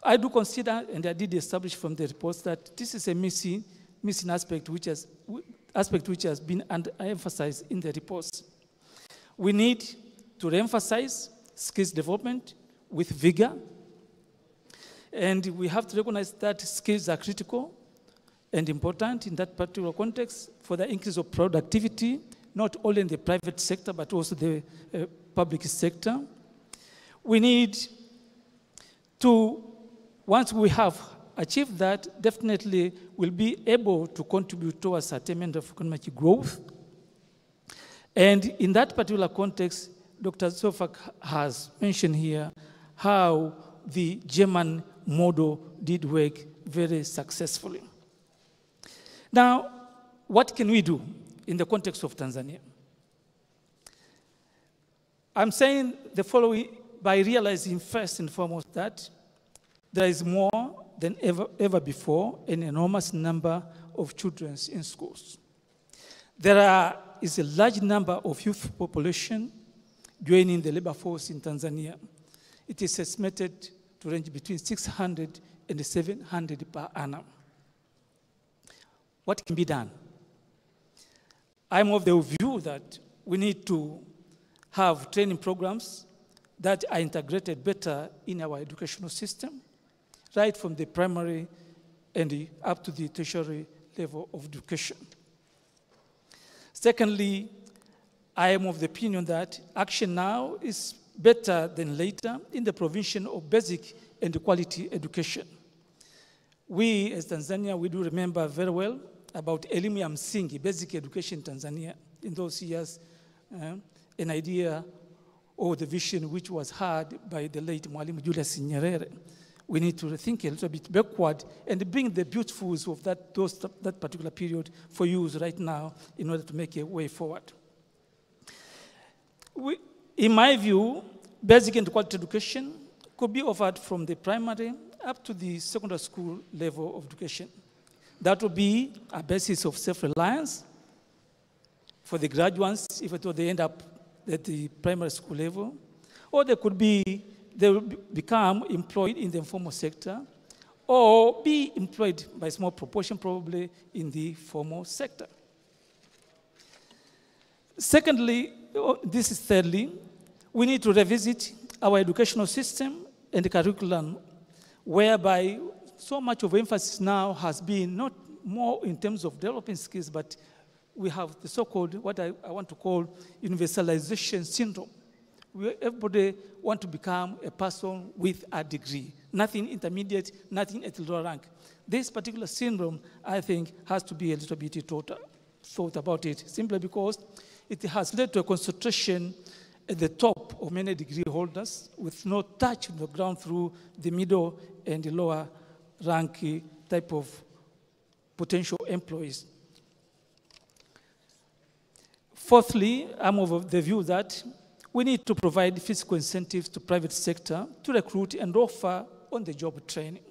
I do consider, and I did establish from the reports, that this is a missing aspect which has been emphasized in the reports. We need to re-emphasize skills development with vigor, and we have to recognize that skills are critical and important in that particular context for the increase of productivity, not only in the private sector, but also the public sector. We need to, once we have achieved that, definitely we'll be able to contribute towards attainment of economic growth. And in that particular context, Dr. Surfac has mentioned here how the German model did work very successfully. Now, what can we do in the context of Tanzania? I'm saying the following by realizing first and foremost that there is more than ever before an enormous number of children in schools. There is a large number of youth population joining the labor force in Tanzania. It is estimated to range between 600 and 700 per annum. What can be done? I'm of the view that we need to have training programs that are integrated better in our educational system, right from the primary and up to the tertiary level of education. Secondly, I am of the opinion that action now is better than later in the provision of basic and quality education. We, as Tanzania, we do remember very well about elimu ya msingi, basic education in Tanzania in those years, an idea or the vision which was had by the late Mwalimu Julius Nyerere. We need to rethink a little bit backward and bring the beautifuls of that particular period for use right now in order to make a way forward. In my view, basic and quality education could be offered from the primary up to the secondary school level of education. That will be a basis of self-reliance for the graduates, if they end up at the primary school level, or they will become employed in the informal sector, or be employed by a small proportion probably in the formal sector. Secondly, thirdly, we need to revisit our educational system and the curriculum, whereby so much of emphasis now has been not more in terms of developing skills, but we have the so-called, what I want to call universalization syndrome, Everybody want to become a person with a degree, nothing intermediate, nothing at lower rank. This particular syndrome, I think, has to be a little bit thought about it, simply because it has led to a concentration at the top of many degree holders with no touch on the ground through the middle and the lower rank type of potential employees. Fourthly, I'm of the view that we need to provide fiscal incentives to private sector to recruit and offer on-the-job training.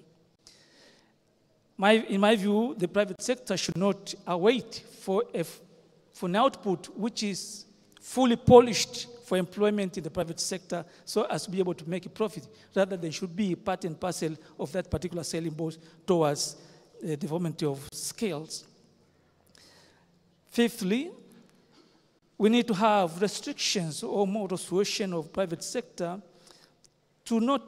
In my view, the private sector should not await for an output which is fully polished for employment in the private sector so as to be able to make a profit. Rather, they should be part and parcel of that particular selling boat towards the development of skills. Fifthly, we need to have restrictions or more persuasion of private sector to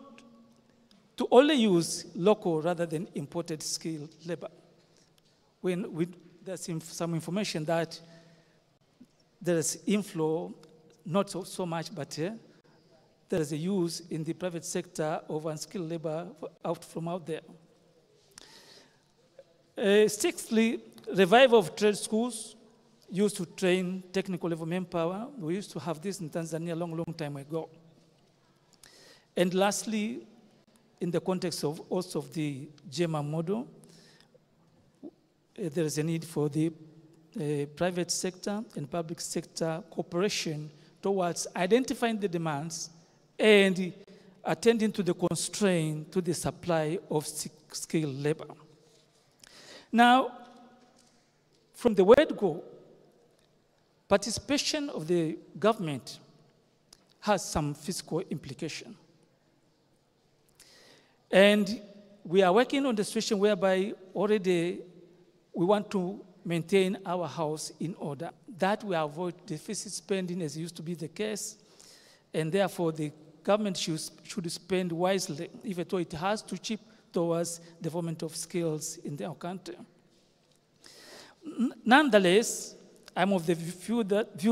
only use local rather than imported skilled labor. There's some information that there is inflow, not so much, but there is a use in the private sector of unskilled labor from out there. Sixthly, revival of trade schools used to train technical level manpower. We used to have this in Tanzania a long time ago. And lastly, in the context of also of the JEMA model, there is a need for the private sector and public sector cooperation towards identifying the demands and attending to the constraint to the supply of skilled labor. Now, from the word go, participation of the government has some fiscal implication. And we are working on the situation whereby already we want to maintain our house in order. That we avoid deficit spending as used to be the case, and therefore the government should spend wisely, even though it has to chip towards development of skills in our country. Nonetheless, I'm of the view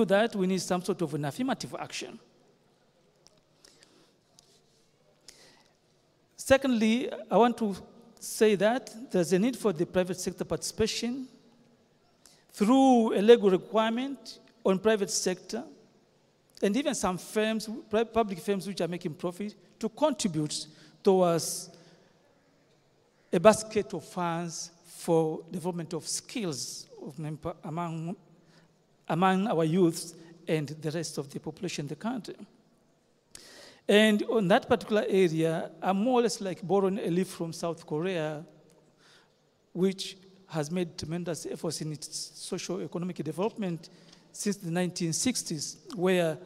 that we need some sort of an affirmative action. Secondly, I want to say that there's a need for the private sector participation through a legal requirement on private sector, and even some firms, public firms which are making profit, to contribute towards a basket of funds for development of skills among our youth and the rest of the population in the country. And on that particular area, I'm more or less like borrowing a leaf from South Korea, which has made tremendous efforts in its socio-economic development since the 1960s, where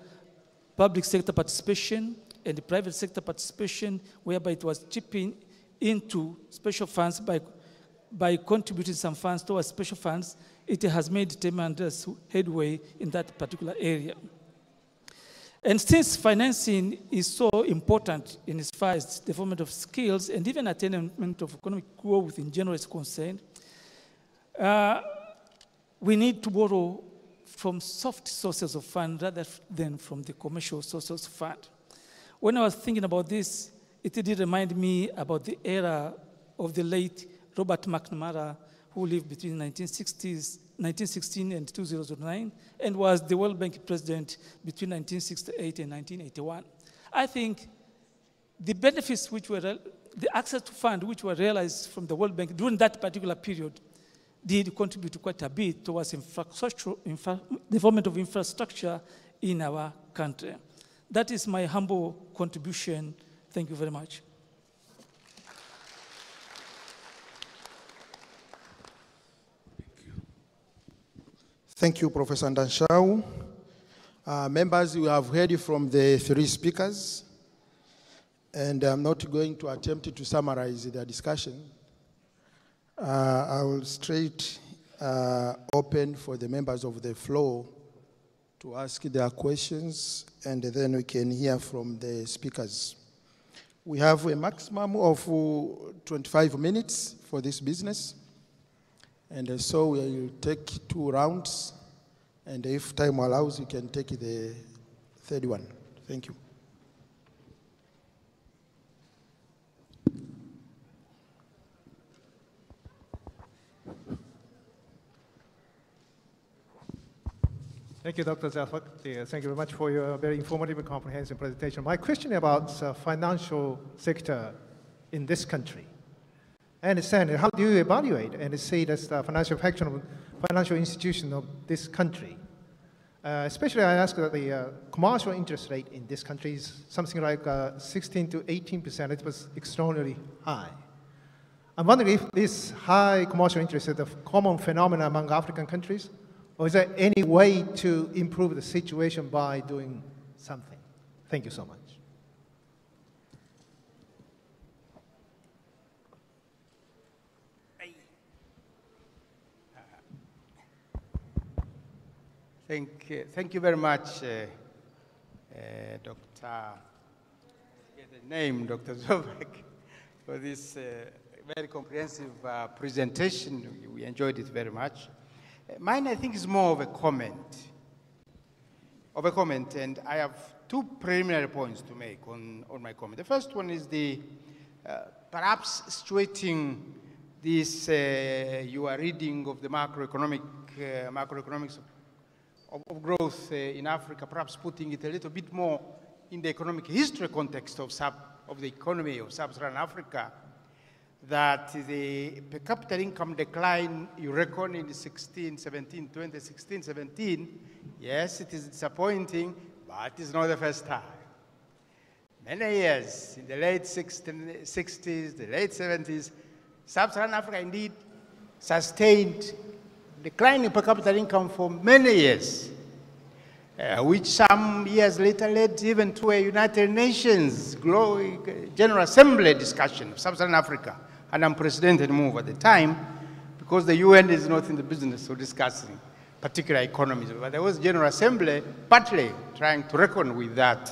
public sector participation and the private sector participation, whereby it was chipping into special funds by contributing some funds towards special funds, it has made tremendous headway in that particular area. And since financing is so important in as far as development of skills and even attainment of economic growth in general is concerned, we need to borrow from soft sources of fund rather than from the commercial sources of fund. When I was thinking about this, it did remind me about the era of the late Robert McNamara, who lived between 1916 and 2009, and was the World Bank president between 1968 and 1981. I think the benefits which were, the access to funds which were realized from the World Bank during that particular period did contribute quite a bit towards development of infrastructure in our country. That is my humble contribution. Thank you very much. Thank you, Professor Ndanshau. Members, we have heard from the three speakers, and I'm not going to attempt to summarize their discussion. I will straight open for the members of the floor to ask their questions, and then we can hear from the speakers. We have a maximum of 25 minutes for this business. And so we will take 2 rounds, and if time allows, we can take the third one. Thank you. Thank you, Dr. Surfac. Thank you very much for your very informative and comprehensive presentation. My question about financial sector in this country. I understand, how do you evaluate and see the financial institution of this country? Especially, I ask that the commercial interest rate in this country is something like 16 to 18%. It was extraordinarily high. I'm wondering if this high commercial interest is a common phenomenon among African countries, or is there any way to improve the situation by doing something? Thank you so much. Thank you very much, Dr. Dr. Surfac, for this very comprehensive presentation. We enjoyed it very much. Mine, I think, is more of a comment. And I have two preliminary points to make on my comment. The first one is the perhaps situating this your reading of the macroeconomics of growth in Africa, perhaps putting it a little bit more in the economic history context of the economy of Sub-Saharan Africa, that the per capita income decline you reckon in 2016-17, yes, it is disappointing, but it's not the first time. Many years, in the late 60s, the late 70s, Sub-Saharan Africa indeed sustained declining per capita income for many years, which some years later led even to a United Nations General Assembly discussion of Sub-Saharan Africa, an unprecedented move at the time, because the UN is not in the business of discussing particular economies. But there was General Assembly partly trying to reckon with that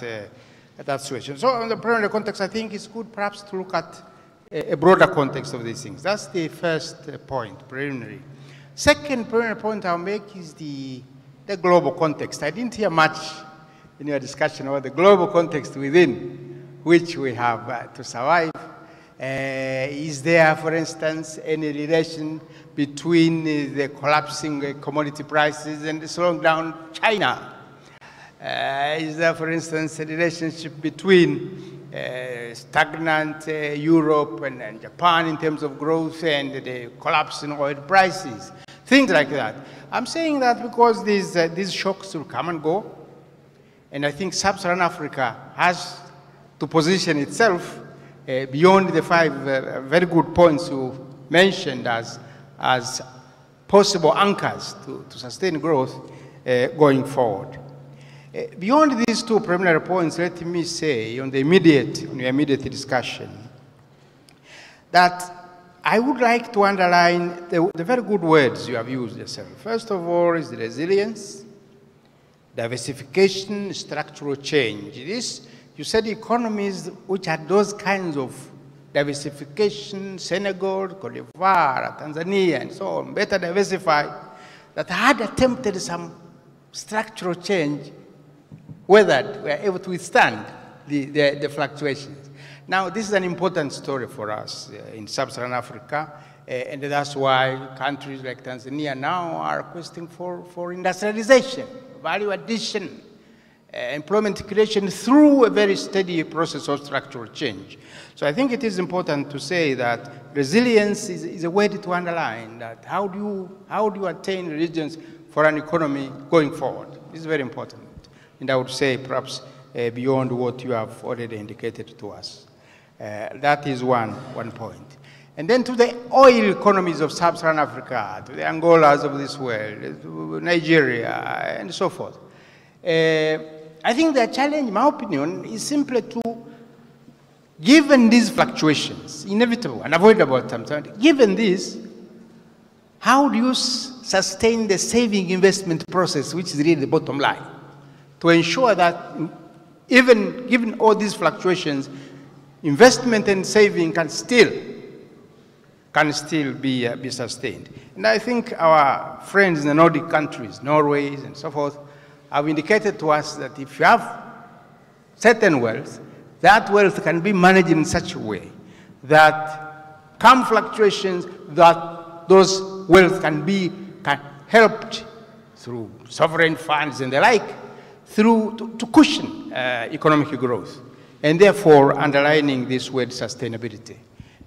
situation. So in the primary context, I think it's good perhaps to look at a broader context of these things. That's the first point, preliminary. Second preliminary point I'll make is the global context. I didn't hear much in your discussion about the global context within which we have to survive. Is there, for instance, any relation between the collapsing commodity prices and the slowing down China? Is there, for instance, a relationship between stagnant Europe and Japan in terms of growth and the collapse in oil prices? Things like that. I'm saying that because these shocks will come and go, and I think Sub-Saharan Africa has to position itself beyond the five very good points you mentioned as possible anchors to sustain growth going forward. Beyond these two preliminary points, let me say on the immediate discussion that I would like to underline the very good words you have used yourself. First of all is the resilience, diversification, structural change. This, you said economies which had those kinds of diversification, Senegal, Cote d'Ivoire, Tanzania, and so on, better diversified, that had attempted some structural change, weathered, were able to withstand the fluctuations. Now, this is an important story for us in Sub-Saharan Africa, and that's why countries like Tanzania now are requesting for industrialization, value addition, employment creation through a very steady process of structural change. So I think it is important to say that resilience is a word to underline, that how do you attain resilience for an economy going forward? This is very important. And I would say perhaps beyond what you have already indicated to us. That is one point. And then to the oil economies of Sub-Saharan Africa, to the Angolas of this world, to Nigeria, and so forth. I think the challenge, in my opinion, is simply to, given these fluctuations, inevitable, unavoidable sometimes, given this, how do you sustain the saving investment process, which is really the bottom line, to ensure that even given all these fluctuations, investment and saving can still be sustained. And I think our friends in the Nordic countries, Norway and so forth, have indicated to us that if you have certain wealth, that wealth can be managed in such a way that come fluctuations, that those wealth can help through sovereign funds and the like, to cushion economic growth, and therefore underlining this word sustainability.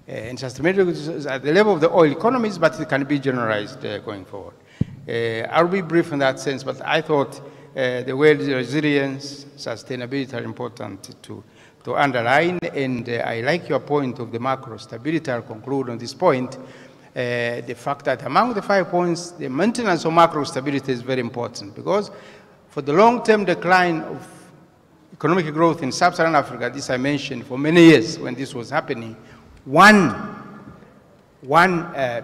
And sustainability is at the level of the oil economies, but it can be generalized going forward. I'll be brief in that sense, but I thought the word resilience, sustainability are important to underline, and I like your point of the macro stability. I'll conclude on this point. The fact that among the 5 points, the maintenance of macro stability is very important, because for the long-term decline of economic growth in Sub-Saharan Africa, this I mentioned for many years when this was happening, one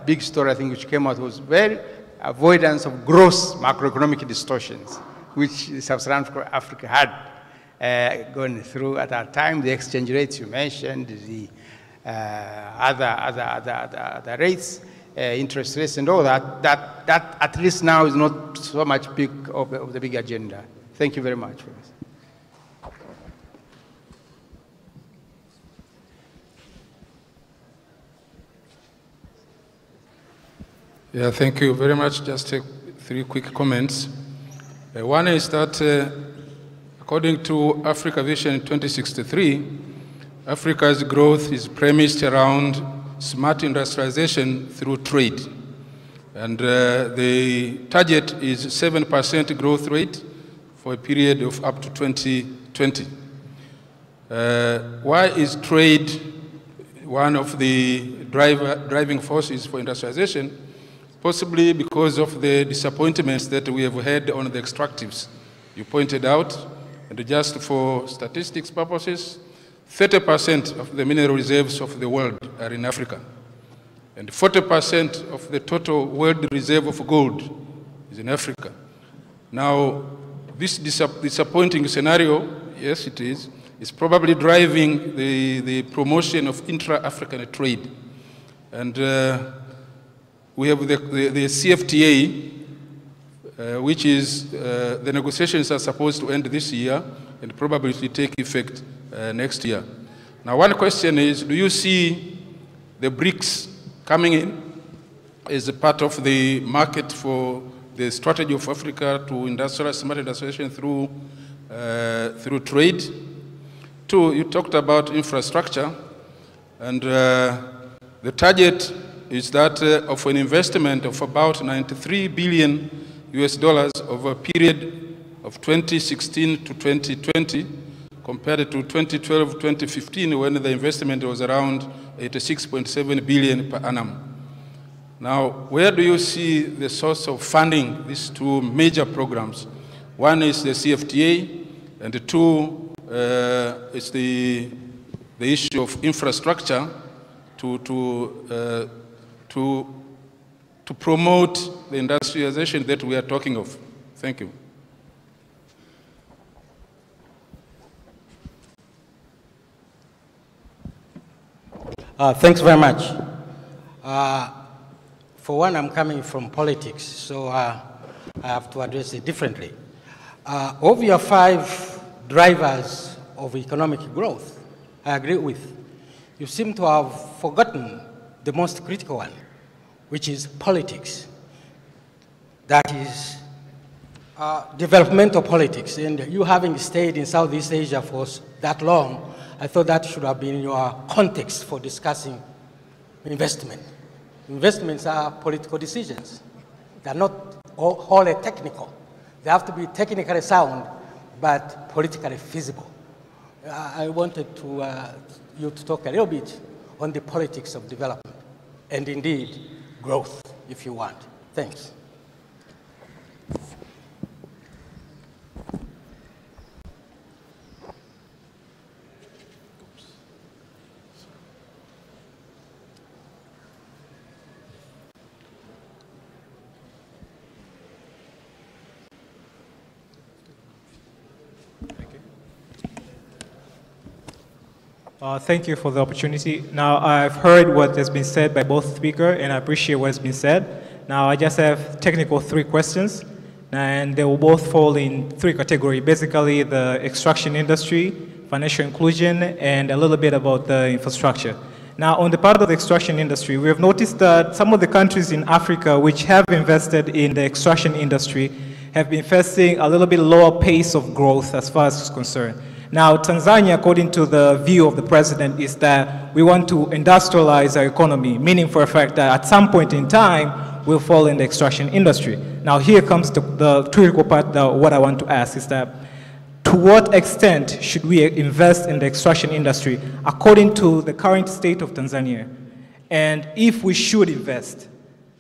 big story I think which came out was very avoidance of gross macroeconomic distortions, which Sub-Saharan Africa had gone through at that time. The exchange rates you mentioned, the other rates, interest rates and all that at least now is not so much big of the big agenda. Thank you very much for this. Yeah, thank you very much. Just take 3 quick comments. One is that according to Africa Vision 2063, Africa's growth is premised around smart industrialization through trade. And the target is 7% growth rate for a period of up to 2020. Why is trade one of the driving forces for industrialization? Possibly because of the disappointments that we have had on the extractives. You pointed out, and just for statistics purposes, 30% of the mineral reserves of the world are in Africa. And 40% of the total world reserve of gold is in Africa. Now, this disappointing scenario, yes it is probably driving the promotion of intra-African trade. And we have the CFTA, which is, the negotiations are supposed to end this year and probably will take effect next year. Now, one question is, do you see the BRICS coming in as a part of the market for the strategy of Africa to smart industrialization through trade? 2, you talked about infrastructure, and the target is that of an investment of about $93 billion over a period of 2016 to 2020, compared to 2012-2015, when the investment was around 86.7 billion per annum. Now, where do you see the source of funding these 2 major programs? One is the CFTA, and 2 is the issue of infrastructure to promote the industrialization that we are talking of. Thank you. Thanks very much. For one, I'm coming from politics, so I have to address it differently. Of your 5 drivers of economic growth, I agree with. You seem to have forgotten the most critical one, which is politics. That is developmental politics. And you having stayed in Southeast Asia for that long, I thought that should have been your context for discussing investment. Investments are political decisions. They're not wholly technical. They have to be technically sound, but politically feasible. I wanted you to talk a little bit on the politics of development, and indeed, growth, if you want. Thanks. Thank you for the opportunity. Now, I've heard what has been said by both speakers, and I appreciate what has been said. Now, I just have technical 3 questions, and they will both fall in 3 categories. Basically, the extraction industry, financial inclusion, and a little bit about the infrastructure. Now, on the part of the extraction industry, we have noticed that some of the countries in Africa which have invested in the extraction industry have been facing a little bit lower pace of growth as far as is concerned. Now, Tanzania, according to the view of the president, is that we want to industrialize our economy, meaning for a fact that at some point in time, we'll fall in the extraction industry. Now, here comes the critical part what I want to ask is that, to what extent should we invest in the extraction industry according to the current state of Tanzania? And if we should invest,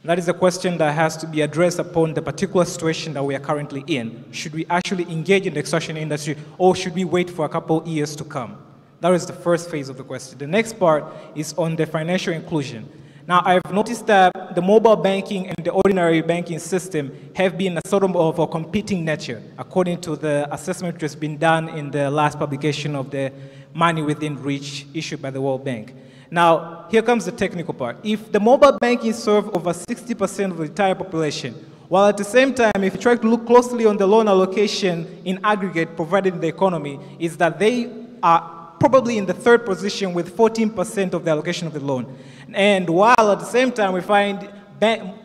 that is a question that has to be addressed upon the particular situation that we are currently in. Should we actually engage in the extraction industry, or should we wait for a couple years to come? That is the first phase of the question. The next part is on the financial inclusion. Now, I've noticed that the mobile banking and the ordinary banking system have been a sort of a competing nature, according to the assessment which has been done in the last publication of the Money Within Reach issued by the World Bank. Now, here comes the technical part. If the mobile banking serves over 60% of the entire population, while at the same time, if you try to look closely on the loan allocation in aggregate provided in the economy, is that they are probably in the third position with 14% of the allocation of the loan. And while at the same time, we find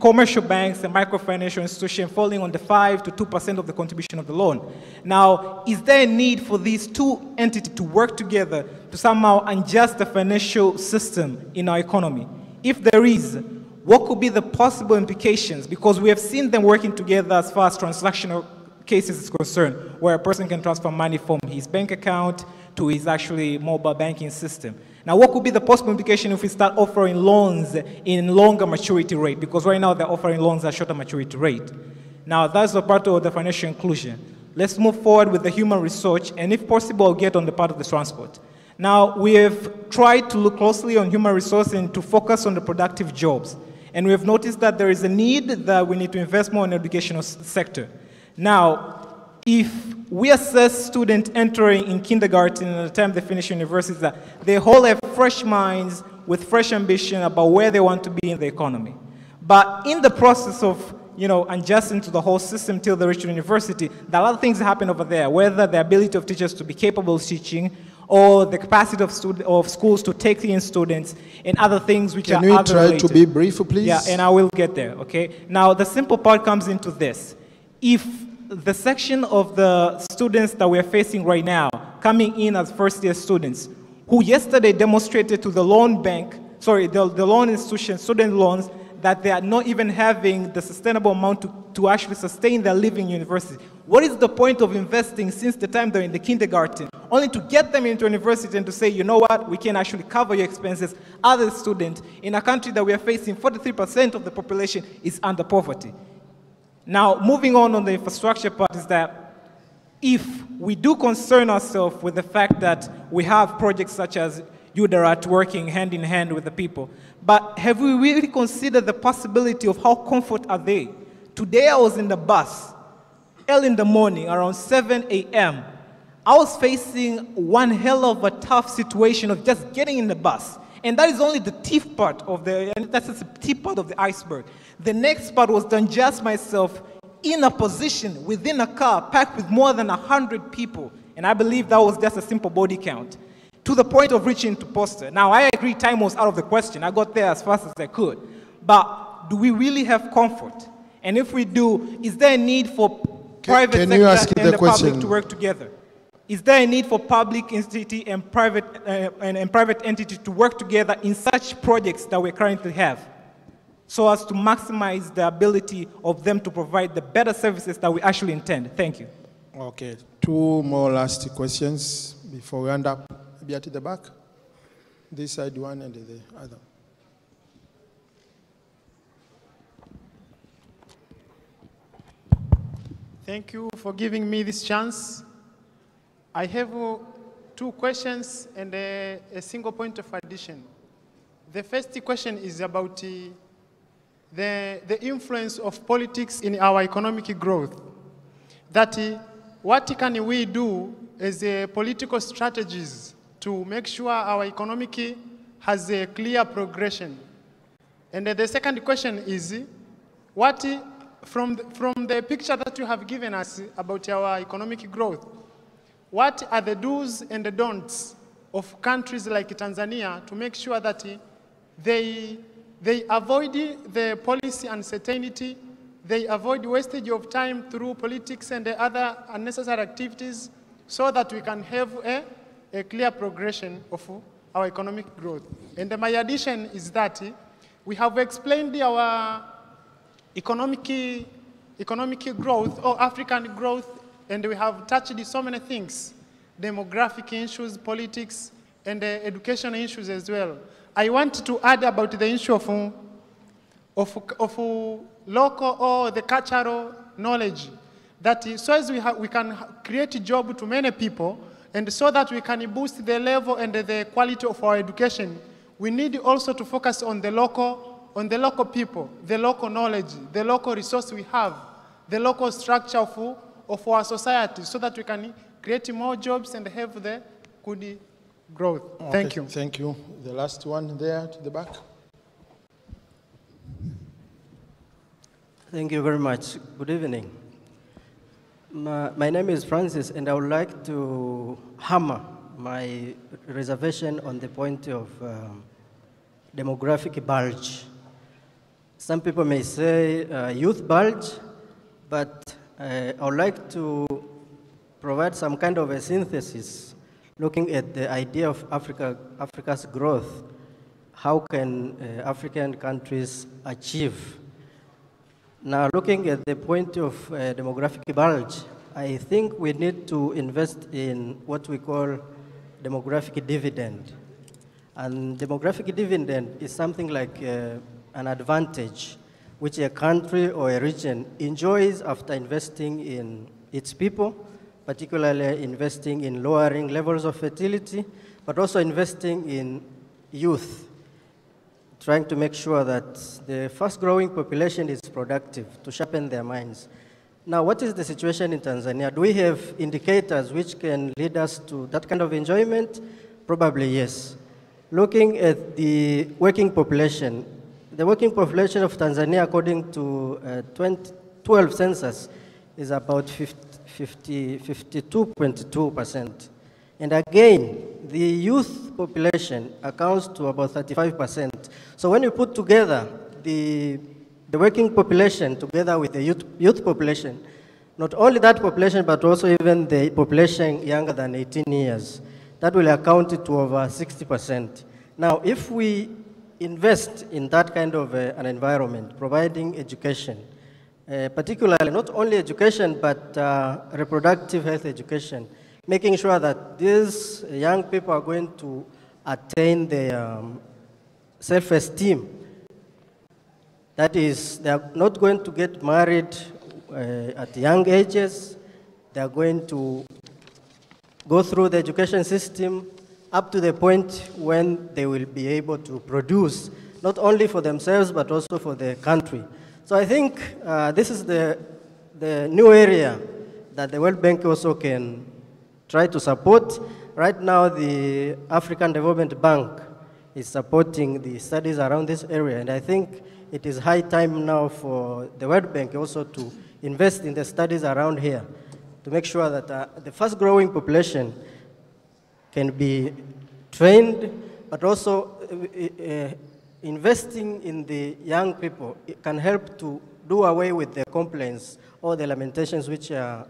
commercial banks and microfinancial institutions falling on the 5 to 2% of the contribution of the loan. Now, is there a need for these two entities to work together to somehow adjust the financial system in our economy? If there is, what could be the possible implications? Because we have seen them working together as far as transactional cases is concerned, where a person can transfer money from his bank account to his actually mobile banking system. Now, what could be the possible implication if we start offering loans in longer maturity rate? Because right now they're offering loans at shorter maturity rate. Now, that's the part of the financial inclusion. Let's move forward with the human research, and if possible, I'll get on the part of the transport. Now, we have tried to look closely on human resource and to focus on the productive jobs. And we have noticed that there is a need that we need to invest more in the educational sector. Now, if we assess students entering in kindergarten at the time they finish university, that they all have fresh minds with fresh ambition about where they want to be in the economy. But in the process of adjusting to the whole system till they reach university, there are a lot of things that happen over there, whether the ability of teachers to be capable of teaching, or the capacity of schools to take in students, and other things which are other related. Can we try to be brief, please? Yeah, and I will get there, okay? Now, the simple part comes into this. If the section of the students that we are facing right now, coming in as first-year students, who yesterday demonstrated to the loan bank, the loan institution, student loans, that they are not even having the sustainable amount to actually sustain their living in university. What is the point of investing since the time they're in the kindergarten, only to get them into university and to say, you know what, we can actually cover your expenses, other students, in a country that we are facing 43% of the population is under poverty. Now, moving on the infrastructure part is that if we do concern ourselves with the fact that we have projects such as UDARAT working hand in hand with the people, but have we really considered the possibility of how comfort are they? Today I was in the bus, early in the morning, around 7 a.m. I was facing one hell of a tough situation of just getting in the bus. And that is only the tip part of that's the tip part of the iceberg. The next part was to adjust myself in a position within a car packed with more than 100 people. And I believe that was just a simple body count, to the point of reaching to poster. Now, I agree time was out of the question. I got there as fast as I could. But do we really have comfort? And if we do, is there a need for private sector and the public to work together? Is there a need for public entity and private entity to work together in such projects that we currently have, so as to maximize the ability of them to provide the better services that we actually intend? Thank you. Okay, two more last questions before we end up. Maybe at the back. This side one and the other. Thank you for giving me this chance. I have two questions and a single point of addition. The first question is about the influence of politics in our economic growth. That what can we do as political strategies to make sure our economic has a clear progression? And the second question is, what from the picture that you have given us about our economic growth, what are the do's and the don'ts of countries like Tanzania to make sure that they avoid the policy uncertainty they avoid wastage of time through politics and other unnecessary activities so that we can have a clear progression of our economic growth. And my addition is that we have explained our economic growth or African growth, and we have touched so many things, demographic issues, politics, and educational issues as well. I want to add about the issue of local or the cultural knowledge, that so as we can create a job to many people, and so that we can boost the level and the quality of our education, we need also to focus on the local people, the local knowledge, the local resource we have, the local structure of our society, so that we can create more jobs and have the good growth. Okay, thank you. Thank you. The last one there at the back. Thank you very much. Good evening. My name is Francis, and I would like to hammer my reservation on the point of demographic bulge. Some people may say youth bulge, but I would like to provide some kind of a synthesis looking at the idea of Africa's growth. How can African countries achieve? Now, looking at the point of demographic bulge, I think we need to invest in what we call demographic dividend. And demographic dividend is something like an advantage which a country or a region enjoys after investing in its people, particularly investing in lowering levels of fertility, but also investing in youth, trying to make sure that the fast-growing population is productive to sharpen their minds. Now, what is the situation in Tanzania? Do we have indicators which can lead us to that kind of enjoyment? Probably yes. Looking at the working population, the working population of Tanzania, according to 2012 census, is about 52.2%. And again, the youth population accounts to about 35%. So when you put together the working population together with the youth population, not only that population, but also even the population younger than 18 years, that will account to over 60%. Now, if we invest in that kind of an environment, providing education, particularly not only education, but reproductive health education, making sure that these young people are going to attain their self-esteem. That is, they are not going to get married at young ages. They are going to go through the education system up to the point when they will be able to produce, not only for themselves, but also for the country. So I think this is the new area that the World Bank also can try to support. Right now, the African Development Bank is supporting the studies around this area, and I think it is high time now for the World Bank also to invest in the studies around here to make sure that the fast-growing population can be trained, but also investing in the young people can help to do away with the complaints or the lamentations which are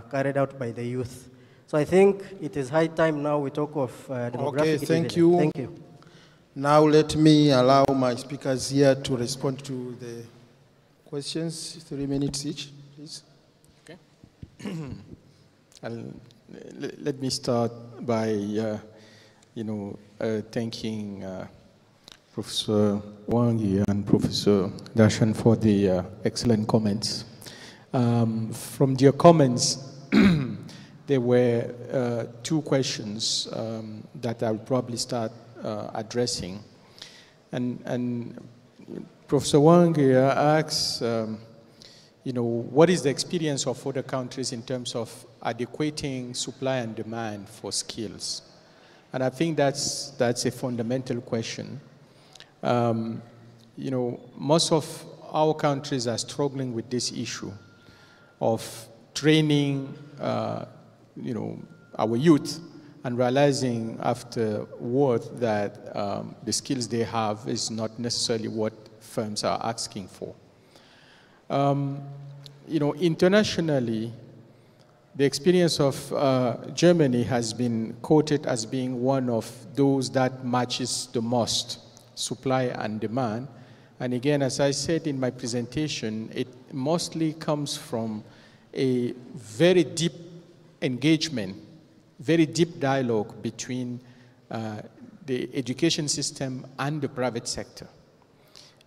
carried out by the youth. So I think it is high time now we talk of demographic. Okay, thank you. Thank you. Now let me allow my speakers here to respond to the questions, 3 minutes each, please. Okay. Let me start by, thanking Professor Wangwe and Professor Darshan for the excellent comments. From your comments, there were 2 questions that I'll probably start addressing. And Professor Wangwe asks, what is the experience of other countries in terms of adequating supply and demand for skills? And I think that's a fundamental question. Most of our countries are struggling with this issue of training, our youth, and realizing afterward that the skills they have is not necessarily what firms are asking for. You know, internationally, the experience of Germany has been quoted as being one of those that matches the most supply and demand. And again, as I said in my presentation, it mostly comes from a very deep engagement, very deep dialogue between the education system and the private sector.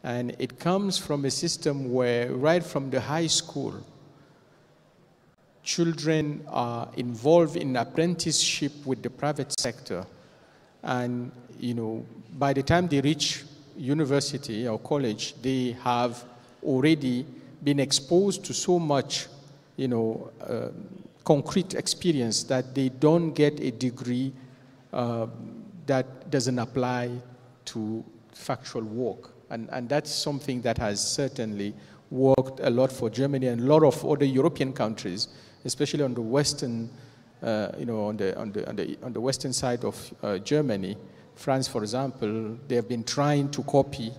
And it comes from a system where right from the high school, children are involved in apprenticeship with the private sector. And, you know, by the time they reach university or college, they have already been exposed to so much, you know, concrete experience that they don't get a degree that doesn't apply to factual work. And that's something that has certainly worked a lot for Germany and a lot of other European countries, especially on the western, you know, on the western side of Germany. France, for example, they have been trying to copy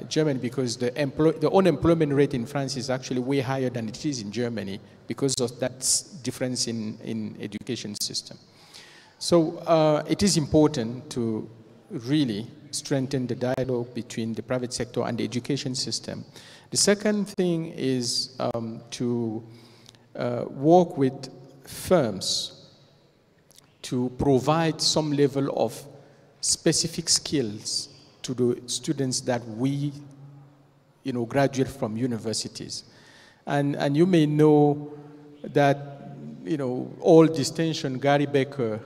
Germany because the unemployment rate in France is actually way higher than it is in Germany because of that difference in education system. So it is important to really strengthen the dialogue between the private sector and the education system. The second thing is to work with firms to provide some level of specific skills to the students that we, you know, graduate from universities. And you may know that, you know, all distinction Gary Becker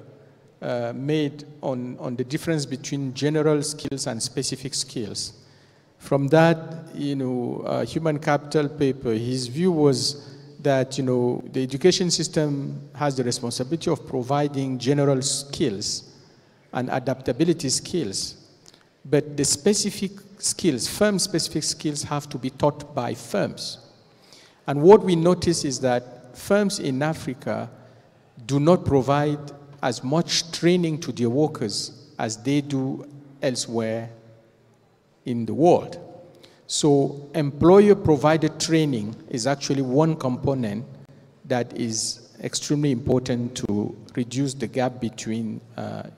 made on the difference between general skills and specific skills. From that, you know, human capital paper, his view was that, you know, the education system has the responsibility of providing general skills and adaptability skills. But the specific skills, firm-specific skills, have to be taught by firms. And what we notice is that firms in Africa do not provide as much training to their workers as they do elsewhere in the world. So employer-provided training is actually one component that is extremely important to reduce the gap between,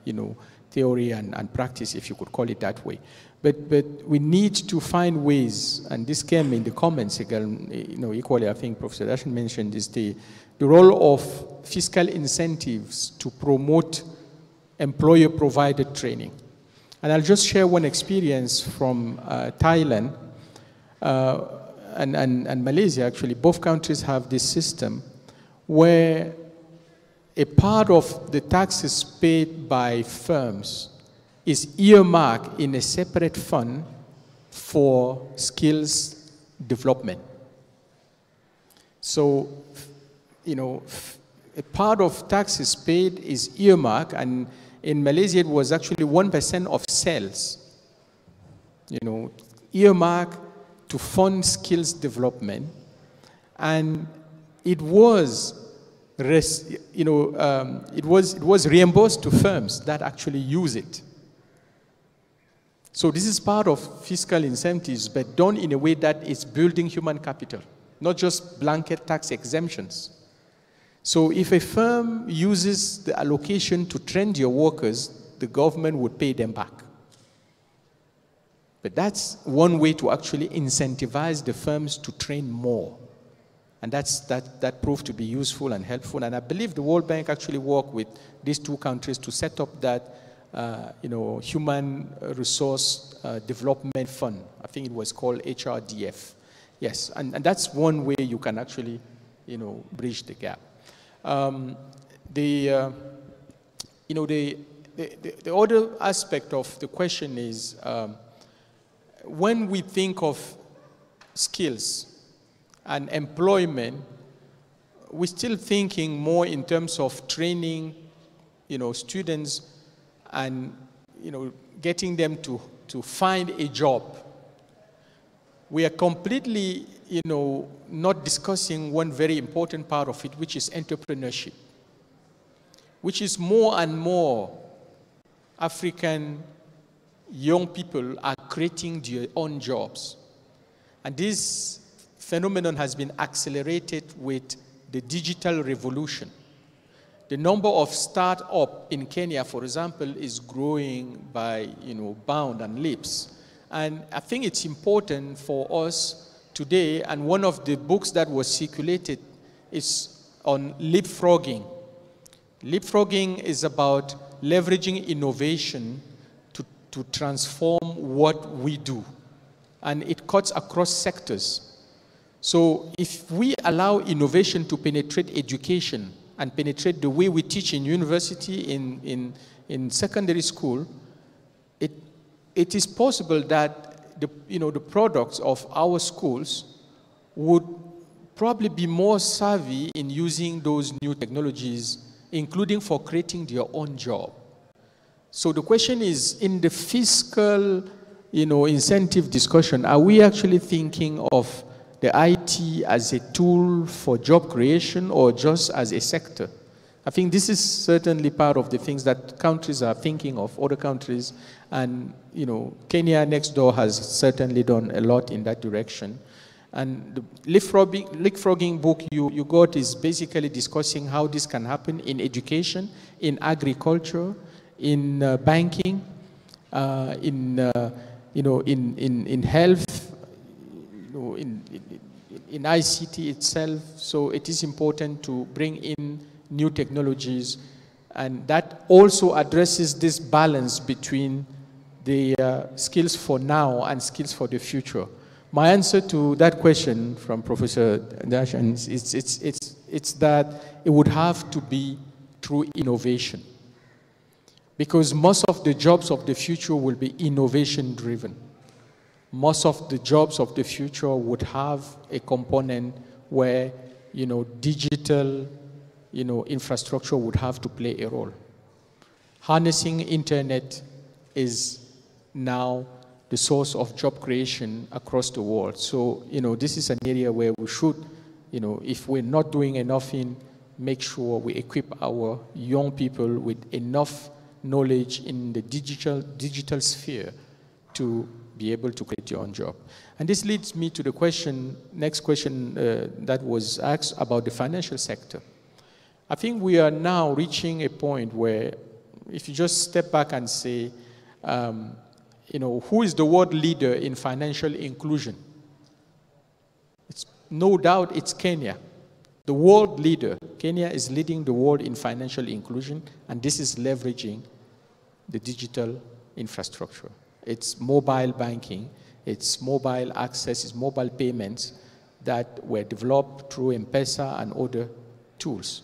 you know, theory and practice, if you could call it that way. But we need to find ways, and this came in the comments again, you know, equally, I think Professor Dashan mentioned, is the role of fiscal incentives to promote employer-provided training. And I'll just share one experience from Thailand and Malaysia, actually. Both countries have this system where a part of the taxes paid by firms is earmarked in a separate fund for skills development. So, you know, a part of taxes paid is earmarked, and in Malaysia it was actually 1% of sales, you know, earmarked to fund skills development, and it was, you know, it was reimbursed to firms that actually use it. So this is part of fiscal incentives, but done in a way that is building human capital, not just blanket tax exemptions. So if a firm uses the allocation to train their workers, the government would pay them back. But that's one way to actually incentivize the firms to train more. And that proved to be useful and helpful. And I believe the World Bank actually worked with these two countries to set up that you know, human resource development fund. I think it was called HRDF. Yes, and that's one way you can actually, you know, bridge the gap. You know, the other aspect of the question is when we think of skills and employment, we're still thinking more in terms of training, you know, students and, you know, getting them to find a job. We are completely, you know, not discussing one very important part of it, which is entrepreneurship, which is more and more African young people are creating their own jobs. And this phenomenon has been accelerated with the digital revolution. The number of startups in Kenya, for example, is growing by, bound and leaps. And I think it's important for us today, and one of the books that was circulated is on leapfrogging. Leapfrogging is about leveraging innovation to transform what we do. And it cuts across sectors. So if we allow innovation to penetrate education and penetrate the way we teach in university, in secondary school, it is possible that the products of our schools would probably be more savvy in using those new technologies, including for creating their own job. So the question is, in the fiscal, incentive discussion, are we actually thinking of the IT as a tool for job creation or just as a sector? I think this is certainly part of the things that countries are thinking of, other countries, and Kenya next door has certainly done a lot in that direction. And the leapfrogging book you got is basically discussing how this can happen in education, in agriculture, in banking, in health, in ICT itself. So it is important to bring in new technologies, and that also addresses this balance between the skills for now and skills for the future. My answer to that question from Professor Dashan is it's that it would have to be through innovation, because most of the jobs of the future will be innovation driven. Most of the jobs of the future would have a component where, digital, infrastructure would have to play a role. Harnessing internet is now the source of job creation across the world. So, this is an area where we should, if we're not doing enough make sure we equip our young people with enough knowledge in the digital sphere to be able to create your own job. And this leads me to the next question that was asked about the financial sector. I think we are now reaching a point where if you just step back and say, who is the world leader in financial inclusion? No doubt it's Kenya. The world leader. Kenya is leading the world in financial inclusion, and this is leveraging the digital infrastructure. It's mobile banking, it's mobile access, it's mobile payments that were developed through M-Pesa and other tools,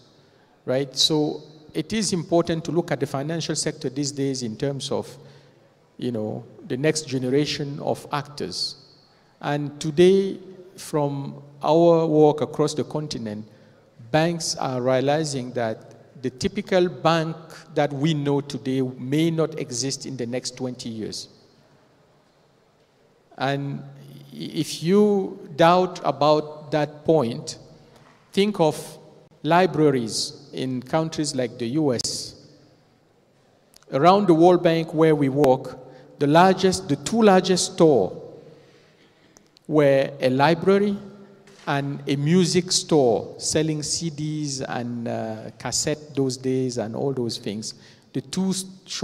right? So it is important to look at the financial sector these days in terms of, the next generation of actors. And today, from our work across the continent, banks are realizing that the typical bank that we know today may not exist in the next 20 years. And if you doubt about that point, think of libraries in countries like the US. Around the World Bank where we work, the two largest stores were a library and a music store selling CDs and cassette those days and all those things. The two stores